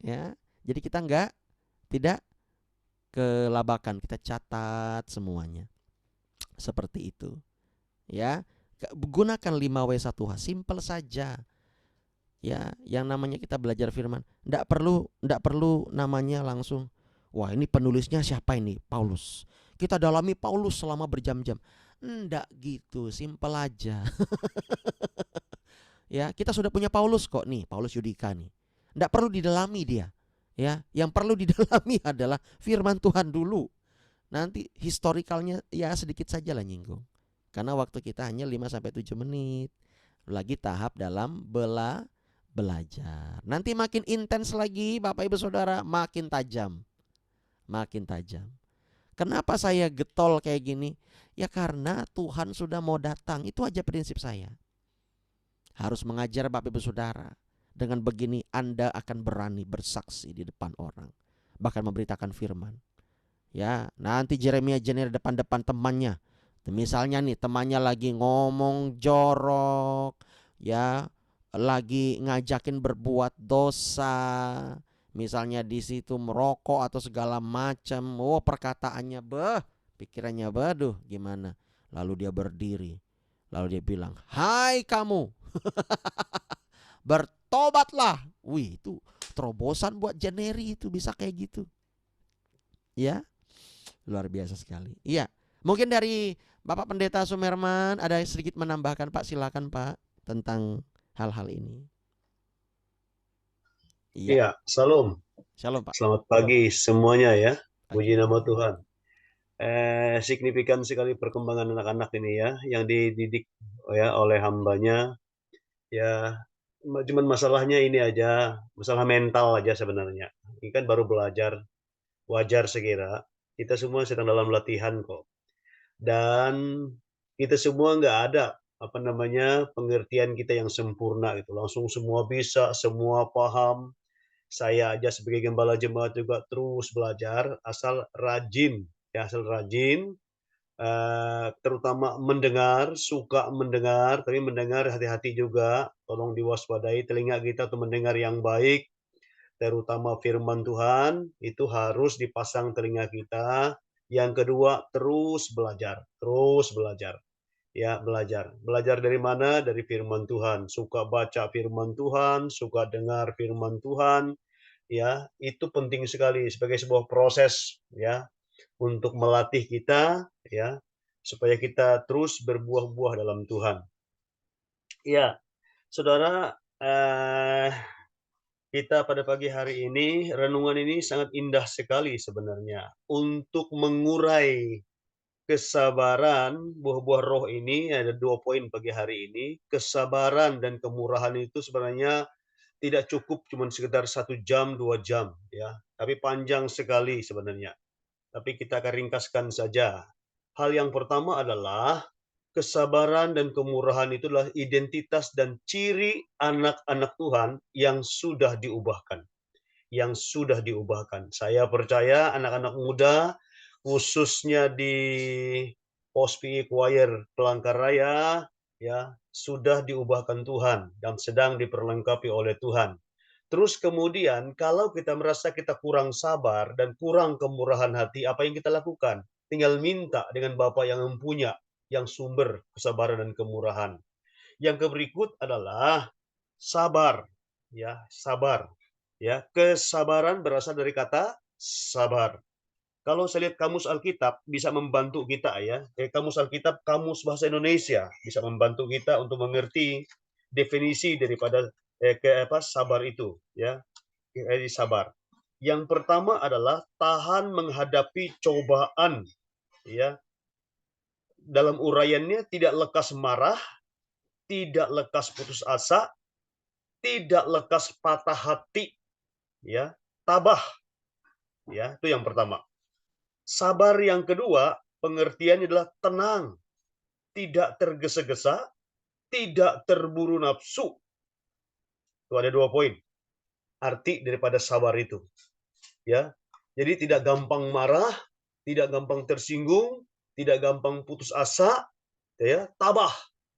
ya. Jadi kita tidak kelabakan, kita catat semuanya. Seperti itu. Ya, gunakan 5W1H, simple saja. Ya, yang namanya kita belajar firman, enggak perlu namanya langsung, wah ini penulisnya siapa ini? Paulus. Kita dalami Paulus selama berjam-jam. Enggak gitu, simple aja. Ya, kita sudah punya Paulus kok nih, Paulus Yudika nih. Enggak perlu didalami dia. Ya, yang perlu didalami adalah firman Tuhan dulu. Nanti historikalnya ya sedikit saja lah nyinggung. Karena waktu kita hanya 5-7 menit. Lagi tahap dalam belajar. Nanti makin intens lagi Bapak Ibu Saudara, makin tajam. Makin tajam. Kenapa saya getol kayak gini? Ya karena Tuhan sudah mau datang. Itu aja prinsip saya. Harus mengajar Bapak Ibu Saudara. Dengan begini Anda akan berani bersaksi di depan orang. Bahkan memberitakan firman. Ya, nanti Jeremia depan-depan temannya. Misalnya nih temannya lagi ngomong jorok, ya, lagi ngajakin berbuat dosa. Misalnya di situ merokok atau segala macam. Oh, perkataannya pikirannya baduh gimana. Lalu dia berdiri. Lalu dia bilang, "Hai kamu, bertobatlah." Wih, itu terobosan buat Jeneri, itu bisa kayak gitu. Ya, luar biasa sekali. Iya, mungkin dari Bapak Pendeta Sumerman ada sedikit menambahkan Pak, silakan Pak, tentang hal-hal ini. Iya. Iya, Salam. Shalom Pak. Selamat pagi semuanya ya. Pagi. Puji nama Tuhan. Signifikan sekali perkembangan anak-anak ini ya, yang dididik ya oleh hambanya. Ya, cuman masalahnya ini aja, masalah mental aja sebenarnya. Ini kan baru belajar, wajar sekira. Kita semua sedang dalam latihan kok. Dan kita semua nggak ada pengertian kita yang sempurna gitu. Langsung semua bisa, semua paham. Saya aja sebagai gembala jemaat juga terus belajar, asal rajin, terutama mendengar, suka mendengar, tapi mendengar hati-hati juga, tolong diwaspadai telinga kita untuk mendengar yang baik, terutama firman Tuhan, itu harus dipasang telinga kita. Yang kedua, terus belajar, ya belajar. Belajar dari mana? Dari firman Tuhan. Suka baca firman Tuhan, suka dengar firman Tuhan, ya itu penting sekali sebagai sebuah proses ya untuk melatih kita ya supaya kita terus berbuah-buah dalam Tuhan. Ya, saudara, kita pada pagi hari ini renungan ini sangat indah sekali sebenarnya untuk mengurai kesabaran. Buah-buah roh ini ada 2 poin pagi hari ini. Kesabaran dan kemurahan itu sebenarnya tidak cukup cuma sekedar 1 jam, 2 jam ya, tapi panjang sekali sebenarnya. Tapi kita akan ringkaskan saja. Hal yang pertama adalah kesabaran dan kemurahan itu adalah identitas dan ciri anak-anak Tuhan yang sudah diubahkan. Yang sudah diubahkan. Saya percaya anak-anak muda khususnya di POSPI Choir Palangkaraya ya sudah diubahkan Tuhan dan sedang diperlengkapi oleh Tuhan. Terus kemudian kalau kita merasa kita kurang sabar dan kurang kemurahan hati, apa yang kita lakukan? Tinggal minta dengan Bapa yang mempunyai, yang sumber kesabaran dan kemurahan. Yang berikut adalah sabar, ya, sabar. Ya, kesabaran berasal dari kata sabar. Kalau saya lihat kamus Alkitab bisa membantu kita ya. Kamus Alkitab, kamus bahasa Indonesia bisa membantu kita untuk mengerti definisi daripada sabar itu ya. Sabar. Yang pertama adalah tahan menghadapi cobaan ya. Dalam uraiannya tidak lekas marah, tidak lekas putus asa, tidak lekas patah hati ya, tabah. Ya, itu yang pertama. Sabar yang kedua, pengertiannya adalah tenang, tidak tergesa-gesa, tidak terburu nafsu. Itu ada 2 poin. Arti daripada sabar itu. Ya. Jadi tidak gampang marah, tidak gampang tersinggung, tidak gampang putus asa, ya, tabah,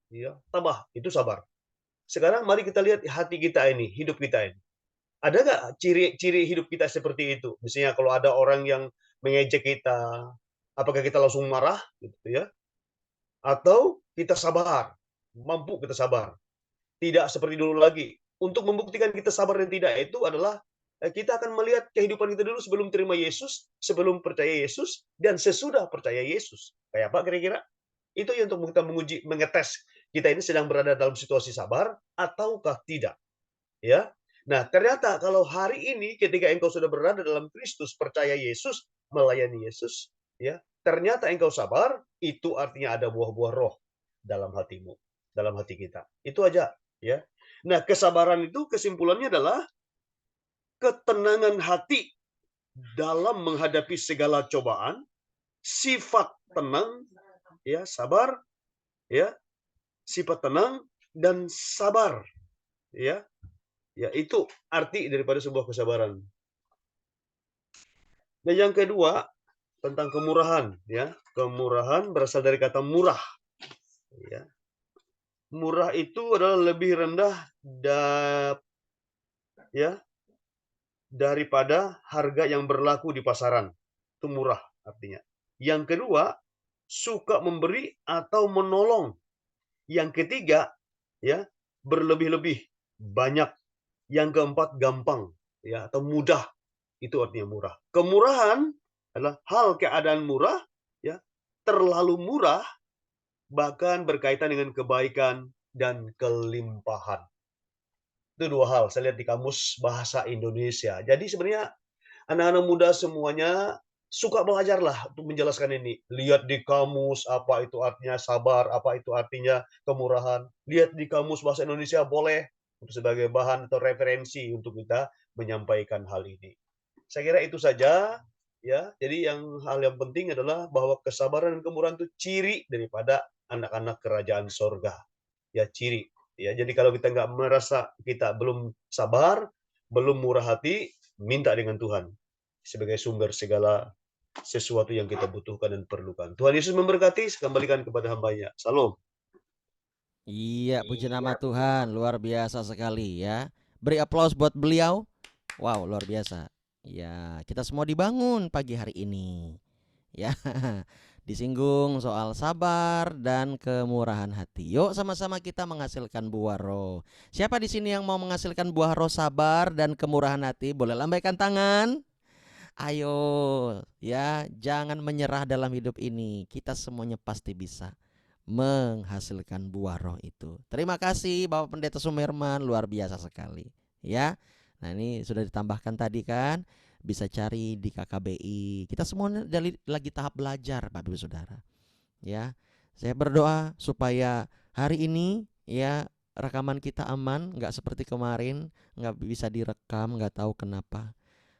ya, tabah itu sabar. Sekarang mari kita lihat hati kita ini, hidup kita ini. Ada nggak ciri-ciri hidup kita seperti itu? Misalnya kalau ada orang yang mengejek kita, apakah kita langsung marah, gitu ya? Atau kita sabar, mampu kita sabar, tidak seperti dulu lagi. Untuk membuktikan kita sabar dan tidak itu adalah kita akan melihat kehidupan kita dulu sebelum terima Yesus, sebelum percaya Yesus, dan sesudah percaya Yesus. Kayak apa kira-kira? Itu yang untuk kita menguji, mengetes kita ini sedang berada dalam situasi sabar ataukah tidak. Ya. Nah, ternyata kalau hari ini ketika engkau sudah berada dalam Kristus, percaya Yesus, melayani Yesus, ya, ternyata engkau sabar, itu artinya ada buah-buah roh dalam hatimu, dalam hati kita. Itu aja, ya. Nah, kesabaran itu kesimpulannya adalah ketenangan hati dalam menghadapi segala cobaan, sifat tenang, ya, sabar, ya, sifat tenang dan sabar, ya. Ya, itu arti daripada sebuah kesabaran. Dan yang kedua, tentang kemurahan, ya. Kemurahan berasal dari kata murah, ya. Murah itu adalah lebih rendah ya, daripada harga yang berlaku di pasaran. Itu murah artinya. Yang kedua, suka memberi atau menolong. Yang ketiga, ya, berlebih-lebih, banyak. Yang keempat, gampang, ya, atau mudah. Itu artinya murah. Kemurahan adalah hal keadaan murah, ya, terlalu murah, bahkan berkaitan dengan kebaikan dan kelimpahan. Itu dua hal saya lihat di kamus bahasa Indonesia. Jadi sebenarnya anak-anak muda semuanya suka belajarlah untuk menjelaskan ini. Lihat di kamus apa itu artinya sabar, apa itu artinya kemurahan. Lihat di kamus bahasa Indonesia boleh untuk sebagai bahan atau referensi untuk kita menyampaikan hal ini. Saya kira itu saja, ya. Jadi hal yang penting adalah bahwa kesabaran dan kemurahan itu ciri daripada anak-anak kerajaan sorga. Ya, ciri. Ya, jadi kalau kita nggak merasa kita belum sabar, belum murah hati, minta dengan Tuhan sebagai sumber segala sesuatu yang kita butuhkan dan perlukan. Tuhan Yesus memberkati, kembalikan kepada hamba-Nya. Salam. Iya, puji nama Tuhan, luar biasa sekali ya. Beri aplaus buat beliau. Wow, luar biasa. Ya, kita semua dibangun pagi hari ini. Ya, disinggung soal sabar dan kemurahan hati. Yuk sama-sama kita menghasilkan buah roh. Siapa di sini yang mau menghasilkan buah roh sabar dan kemurahan hati? Boleh lambaikan tangan. Ayo, ya, jangan menyerah dalam hidup ini. Kita semuanya pasti bisa menghasilkan buah roh itu. Terima kasih Bapak Pendeta Sumerman, luar biasa sekali, ya. Nah, ini sudah ditambahkan tadi kan, bisa cari di KKBI. Kita semuanya lagi tahap belajar, Bapak Ibu Saudara. Ya, saya berdoa supaya hari ini ya rekaman kita aman, nggak seperti kemarin, nggak bisa direkam, nggak tahu kenapa.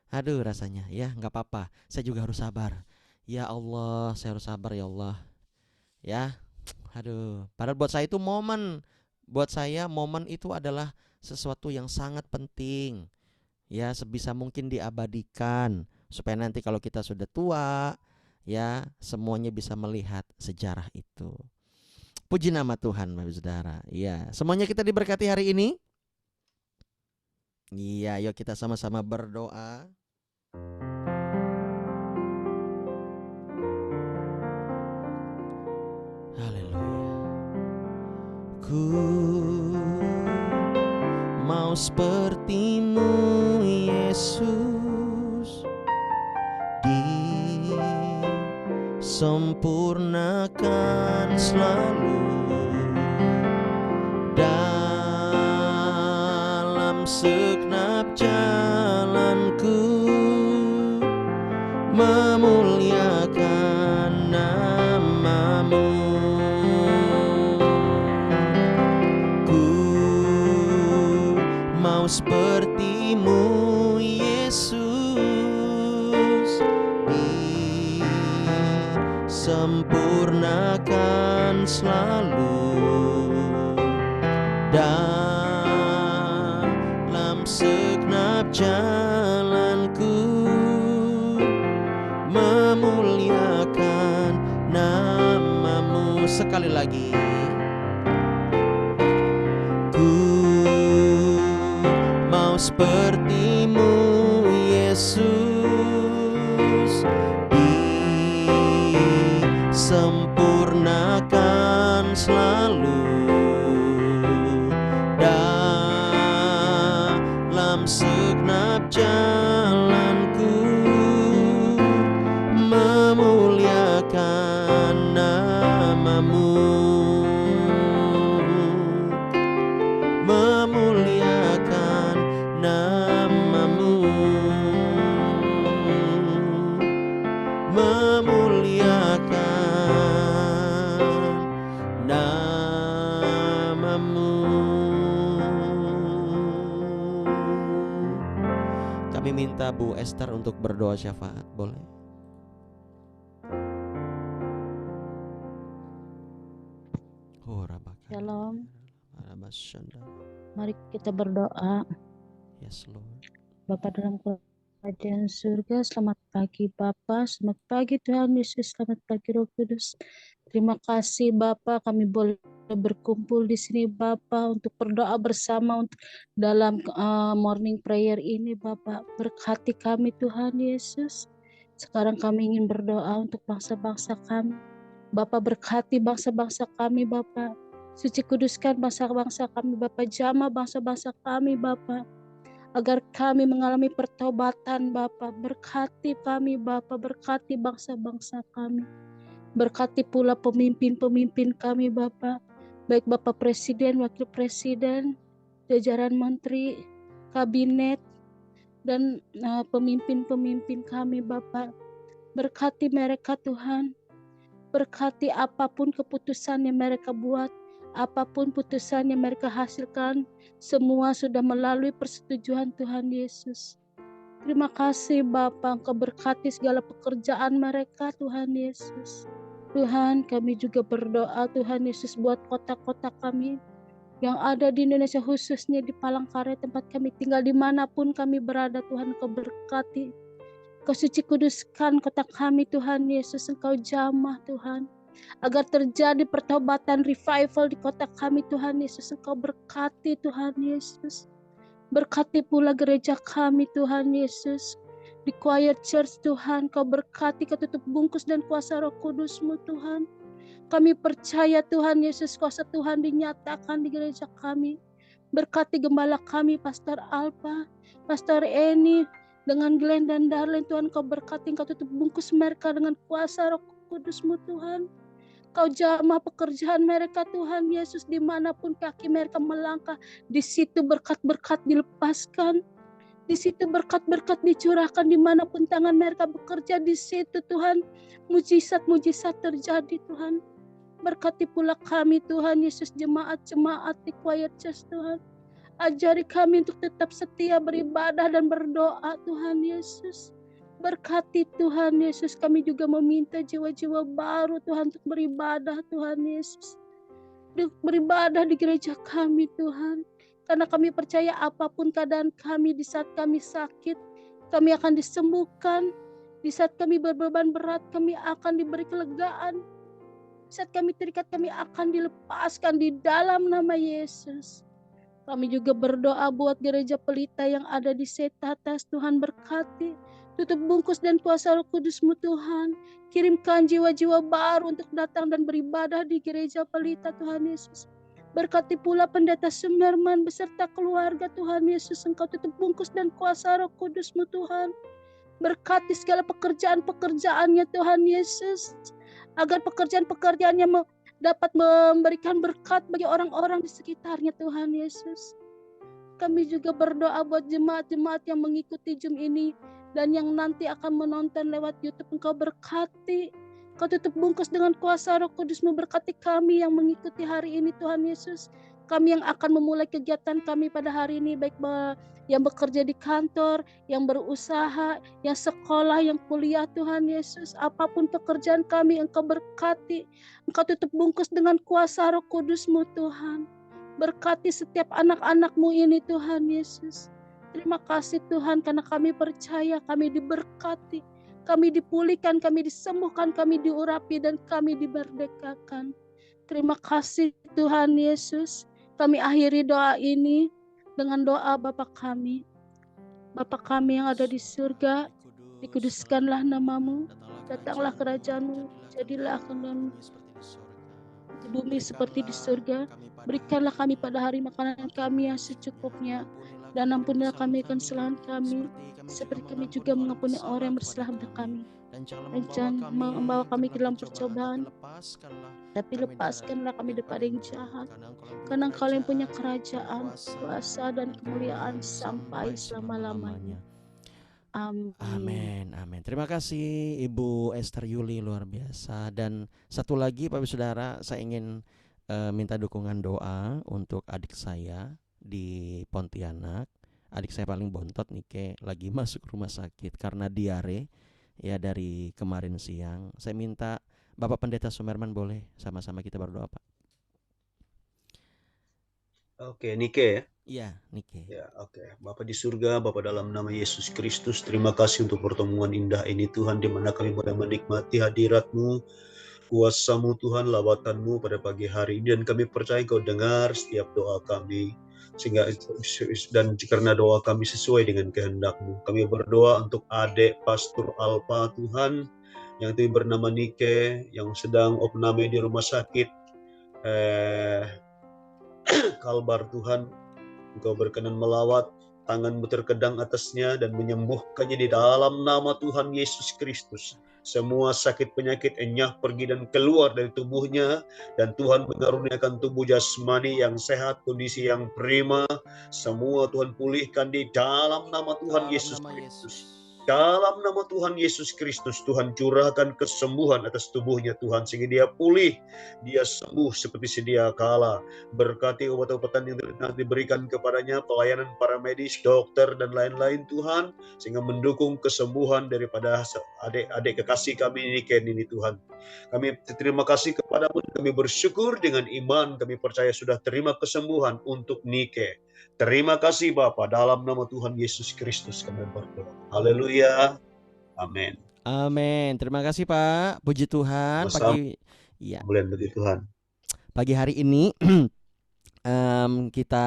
Aduh rasanya, ya nggak apa-apa. Saya juga harus sabar. Ya Allah, saya harus sabar ya Allah. Ya, aduh. Padahal buat saya itu momen. Buat saya momen itu adalah sesuatu yang sangat penting. Ya, sebisa mungkin diabadikan supaya nanti kalau kita sudah tua, ya semuanya bisa melihat sejarah itu. Puji nama Tuhan, Bapak Saudara. Ya, semuanya kita diberkati hari ini. Iya, yuk kita sama-sama berdoa. Haleluya. Ku mau seperti-Mu Yesus, disempurnakan selalu dalam segenap jalanku, memuliakan nama-Mu. Ku mau seperti-Mu Yesus, disempurnakan selalu dalam segenap jalanku, memuliakan nama-Mu. sekali lagi. Ku mau seperti-Mu Yesus, disempurnakan selalu dalam segenap jalanku, memuliakan nama-Mu, memuliakan nama-Mu, memuliakan nama-Mu. Kami minta Bu Esther untuk berdoa syafaat, boleh? Shalom. Mari kita berdoa. Yes, Lord. Bapa dalam kerajaan surga, selamat pagi Bapa, selamat pagi Tuhan Yesus, selamat pagi Roh Kudus. Terima kasih Bapa, kami boleh berkumpul di sini Bapa untuk berdoa bersama untuk dalam morning prayer ini Bapa. Berkati kami Tuhan Yesus. Sekarang kami ingin berdoa untuk bangsa-bangsa kami. Bapa berkati bangsa-bangsa kami Bapa. Suci kuduskan bangsa-bangsa kami Bapa, jamah bangsa-bangsa kami Bapa, agar kami mengalami pertobatan Bapa. Berkati kami Bapa, berkati bangsa-bangsa kami. Berkati pula pemimpin-pemimpin kami Bapa, baik Bapak Presiden, Wakil Presiden, jajaran menteri, kabinet, dan pemimpin-pemimpin kami Bapa. Berkati mereka Tuhan. Berkati apapun keputusan yang mereka buat, apapun putusan yang mereka hasilkan, semua sudah melalui persetujuan Tuhan Yesus. Terima kasih Bapa, Engkau berkati segala pekerjaan mereka Tuhan Yesus. Tuhan, kami juga berdoa Tuhan Yesus buat kota-kota kami yang ada di Indonesia, khususnya di Palangkaraya tempat kami tinggal, dimanapun kami berada Tuhan, Engkau berkati. Engkau suci kuduskan kota kami Tuhan Yesus, Engkau jamah Tuhan, agar terjadi pertobatan revival di kota kami Tuhan Yesus. Engkau berkati Tuhan Yesus. Berkati pula gereja kami Tuhan Yesus, di Choir Church Tuhan, Kau berkati, Kau tutup bungkus dan kuasa Roh Kudus-Mu Tuhan. Kami percaya Tuhan Yesus, kuasa Tuhan dinyatakan di gereja kami. Berkati gembala kami Pastor Alpa, Pastor Eni, dengan Glenn dan Darlene Tuhan, Kau berkati, Kau tutup bungkus mereka dengan kuasa Roh Kudus-Mu Tuhan. Kau jamah pekerjaan mereka Tuhan Yesus, dimanapun kaki mereka melangkah, di situ berkat-berkat dilepaskan, di situ berkat-berkat dicurahkan, dimanapun tangan mereka bekerja, di situ Tuhan mujizat-mujizat terjadi Tuhan. Berkati pula kami Tuhan Yesus, jemaat-jemaat di Choir Church Tuhan. Ajari kami untuk tetap setia beribadah dan berdoa Tuhan Yesus. Berkati Tuhan Yesus, kami juga meminta jiwa-jiwa baru Tuhan untuk beribadah Tuhan Yesus. Beribadah di gereja kami Tuhan. Karena kami percaya apapun keadaan kami, di saat kami sakit, kami akan disembuhkan. Di saat kami berbeban berat, kami akan diberi kelegaan. Di saat kami terikat, kami akan dilepaskan di dalam nama Yesus. Kami juga berdoa buat gereja Pelita yang ada di Setatas, Tuhan berkati. Tutup bungkus dan kuasa Roh Kudus-Mu Tuhan. Kirimkan jiwa-jiwa baru untuk datang dan beribadah di gereja Pelita Tuhan Yesus. Berkati pula Pendeta Sumerman beserta keluarga Tuhan Yesus. Engkau tutup bungkus dan kuasa Roh Kudus-Mu Tuhan. Berkati segala pekerjaan-pekerjaannya Tuhan Yesus, agar pekerjaan-pekerjaannya dapat memberikan berkat bagi orang-orang di sekitarnya Tuhan Yesus. Kami juga berdoa buat jemaat-jemaat yang mengikuti Zoom ini dan yang nanti akan menonton lewat YouTube. Engkau berkati, Kau tutup bungkus dengan kuasa Roh Kudus-Mu, berkati kami yang mengikuti hari ini Tuhan Yesus. Kami yang akan memulai kegiatan kami pada hari ini, baik yang bekerja di kantor, yang berusaha, yang sekolah, yang kuliah Tuhan Yesus. Apapun pekerjaan kami, Engkau berkati. Engkau tutup bungkus dengan kuasa Roh Kudus-Mu Tuhan. Berkati setiap anak-anak-Mu ini Tuhan Yesus. Terima kasih Tuhan, karena kami percaya kami diberkati, kami dipulihkan, kami disembuhkan, kami diurapi, dan kami dimerdekakan. Terima kasih Tuhan Yesus. Kami akhiri doa ini dengan doa Bapa kami. Bapa kami yang ada di surga, dikuduskanlah namamu, datanglah kerajaan-Mu, jadilah kehendak-Mu di bumi seperti di surga. Berikanlah kami pada hari makanan kami yang secukupnya, dan ampunilah kami akan kesalahan kami, seperti kami juga mengampuni orang yang bersalah kepada kami. Dan jangan membawa kami ke dalam percobaan, tapi lepaskanlah kami daripada yang jahat. Karena Engkau yang punya kerajaan, kuasa, dan kemuliaan sampai selama-lamanya. Amin. Amin, amin. Terima kasih Ibu Esther Yuli, luar biasa. Dan satu lagi Bapak Saudara, saya ingin minta dukungan doa untuk adik saya di Pontianak. Adik saya paling bontot Nike lagi masuk rumah sakit karena diare ya dari kemarin siang. Saya minta Bapak Pendeta Sumerman boleh sama-sama kita berdoa, Pak. Oke, Nike ya. Iya, Nike. Ya, oke. Bapa di surga, Bapa dalam nama Yesus Kristus, terima kasih untuk pertemuan indah ini Tuhan, di mana kami boleh menikmati hadirat-Mu, kuasa-Mu Tuhan, lawatan-Mu pada pagi hari ini, dan kami percaya Kau dengar setiap doa kami, sehingga dan karena doa kami sesuai dengan kehendak-Mu. Kami berdoa untuk adik Pastor Alpa Tuhan, yang itu bernama Nike, yang sedang opname di rumah sakit Kalbar Tuhan. Engkau berkenan melawat, tangan-Mu terkedang atasnya dan menyembuhkannya di dalam nama Tuhan Yesus Kristus. Semua sakit penyakit enyah pergi dan keluar dari tubuhnya, dan Tuhan mengaruniakan tubuh jasmani yang sehat, kondisi yang prima. Semua Tuhan pulihkan di dalam nama Tuhan Yesus Kristus. Dalam nama Tuhan Yesus Kristus, Tuhan curahkan kesembuhan atas tubuhnya Tuhan, sehingga dia pulih, dia sembuh seperti sedia kala. Berkati obat-obatan yang diberikan kepadanya, pelayanan para medis, dokter, dan lain-lain Tuhan, sehingga mendukung kesembuhan daripada adik-adik kekasih kami ini Tuhan. Kami terima kasih kepadamu, kami bersyukur dengan iman, kami percaya sudah terima kesembuhan untuk Nike. Terima kasih Bapa, dalam nama Tuhan Yesus Kristus kami berdoa. Haleluya. Amin. Amin. Terima kasih Pak. Puji Tuhan. Bagi Tuhan. Pagi hari ini kita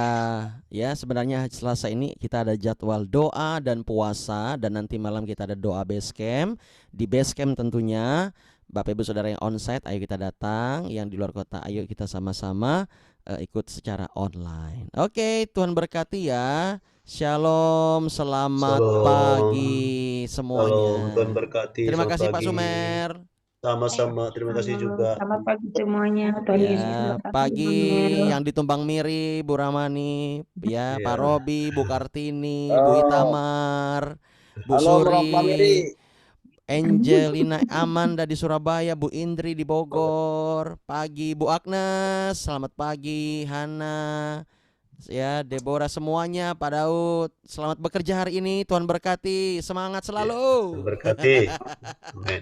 ya sebenarnya Selasa ini kita ada jadwal doa dan puasa, dan nanti malam kita ada doa base camp. Di base camp tentunya Bapak Ibu Saudara yang onsite, ayo kita datang. Yang di luar kota, ayo kita sama-sama ikut secara online. Oke, Tuhan berkati ya. Shalom, selamat pagi semuanya. Shalom, Tuhan berkati. Terima kasih pagi. Pak Sumer. Sama-sama, terima kasih juga. Selamat pagi semuanya. Tuhan Yesus memberkati. Pagi yang ditumbang Miri, Bu Ramani, ya, Pak Robi, Bu Kartini, Bu Itamar, Bu Suri, Angelina Amanda di Surabaya, Bu Indri di Bogor, pagi Bu Agnes, selamat pagi Hana, ya Deborah, semuanya, Pak Daud, selamat bekerja hari ini, Tuhan berkati, semangat selalu. Tuhan berkati. Amin.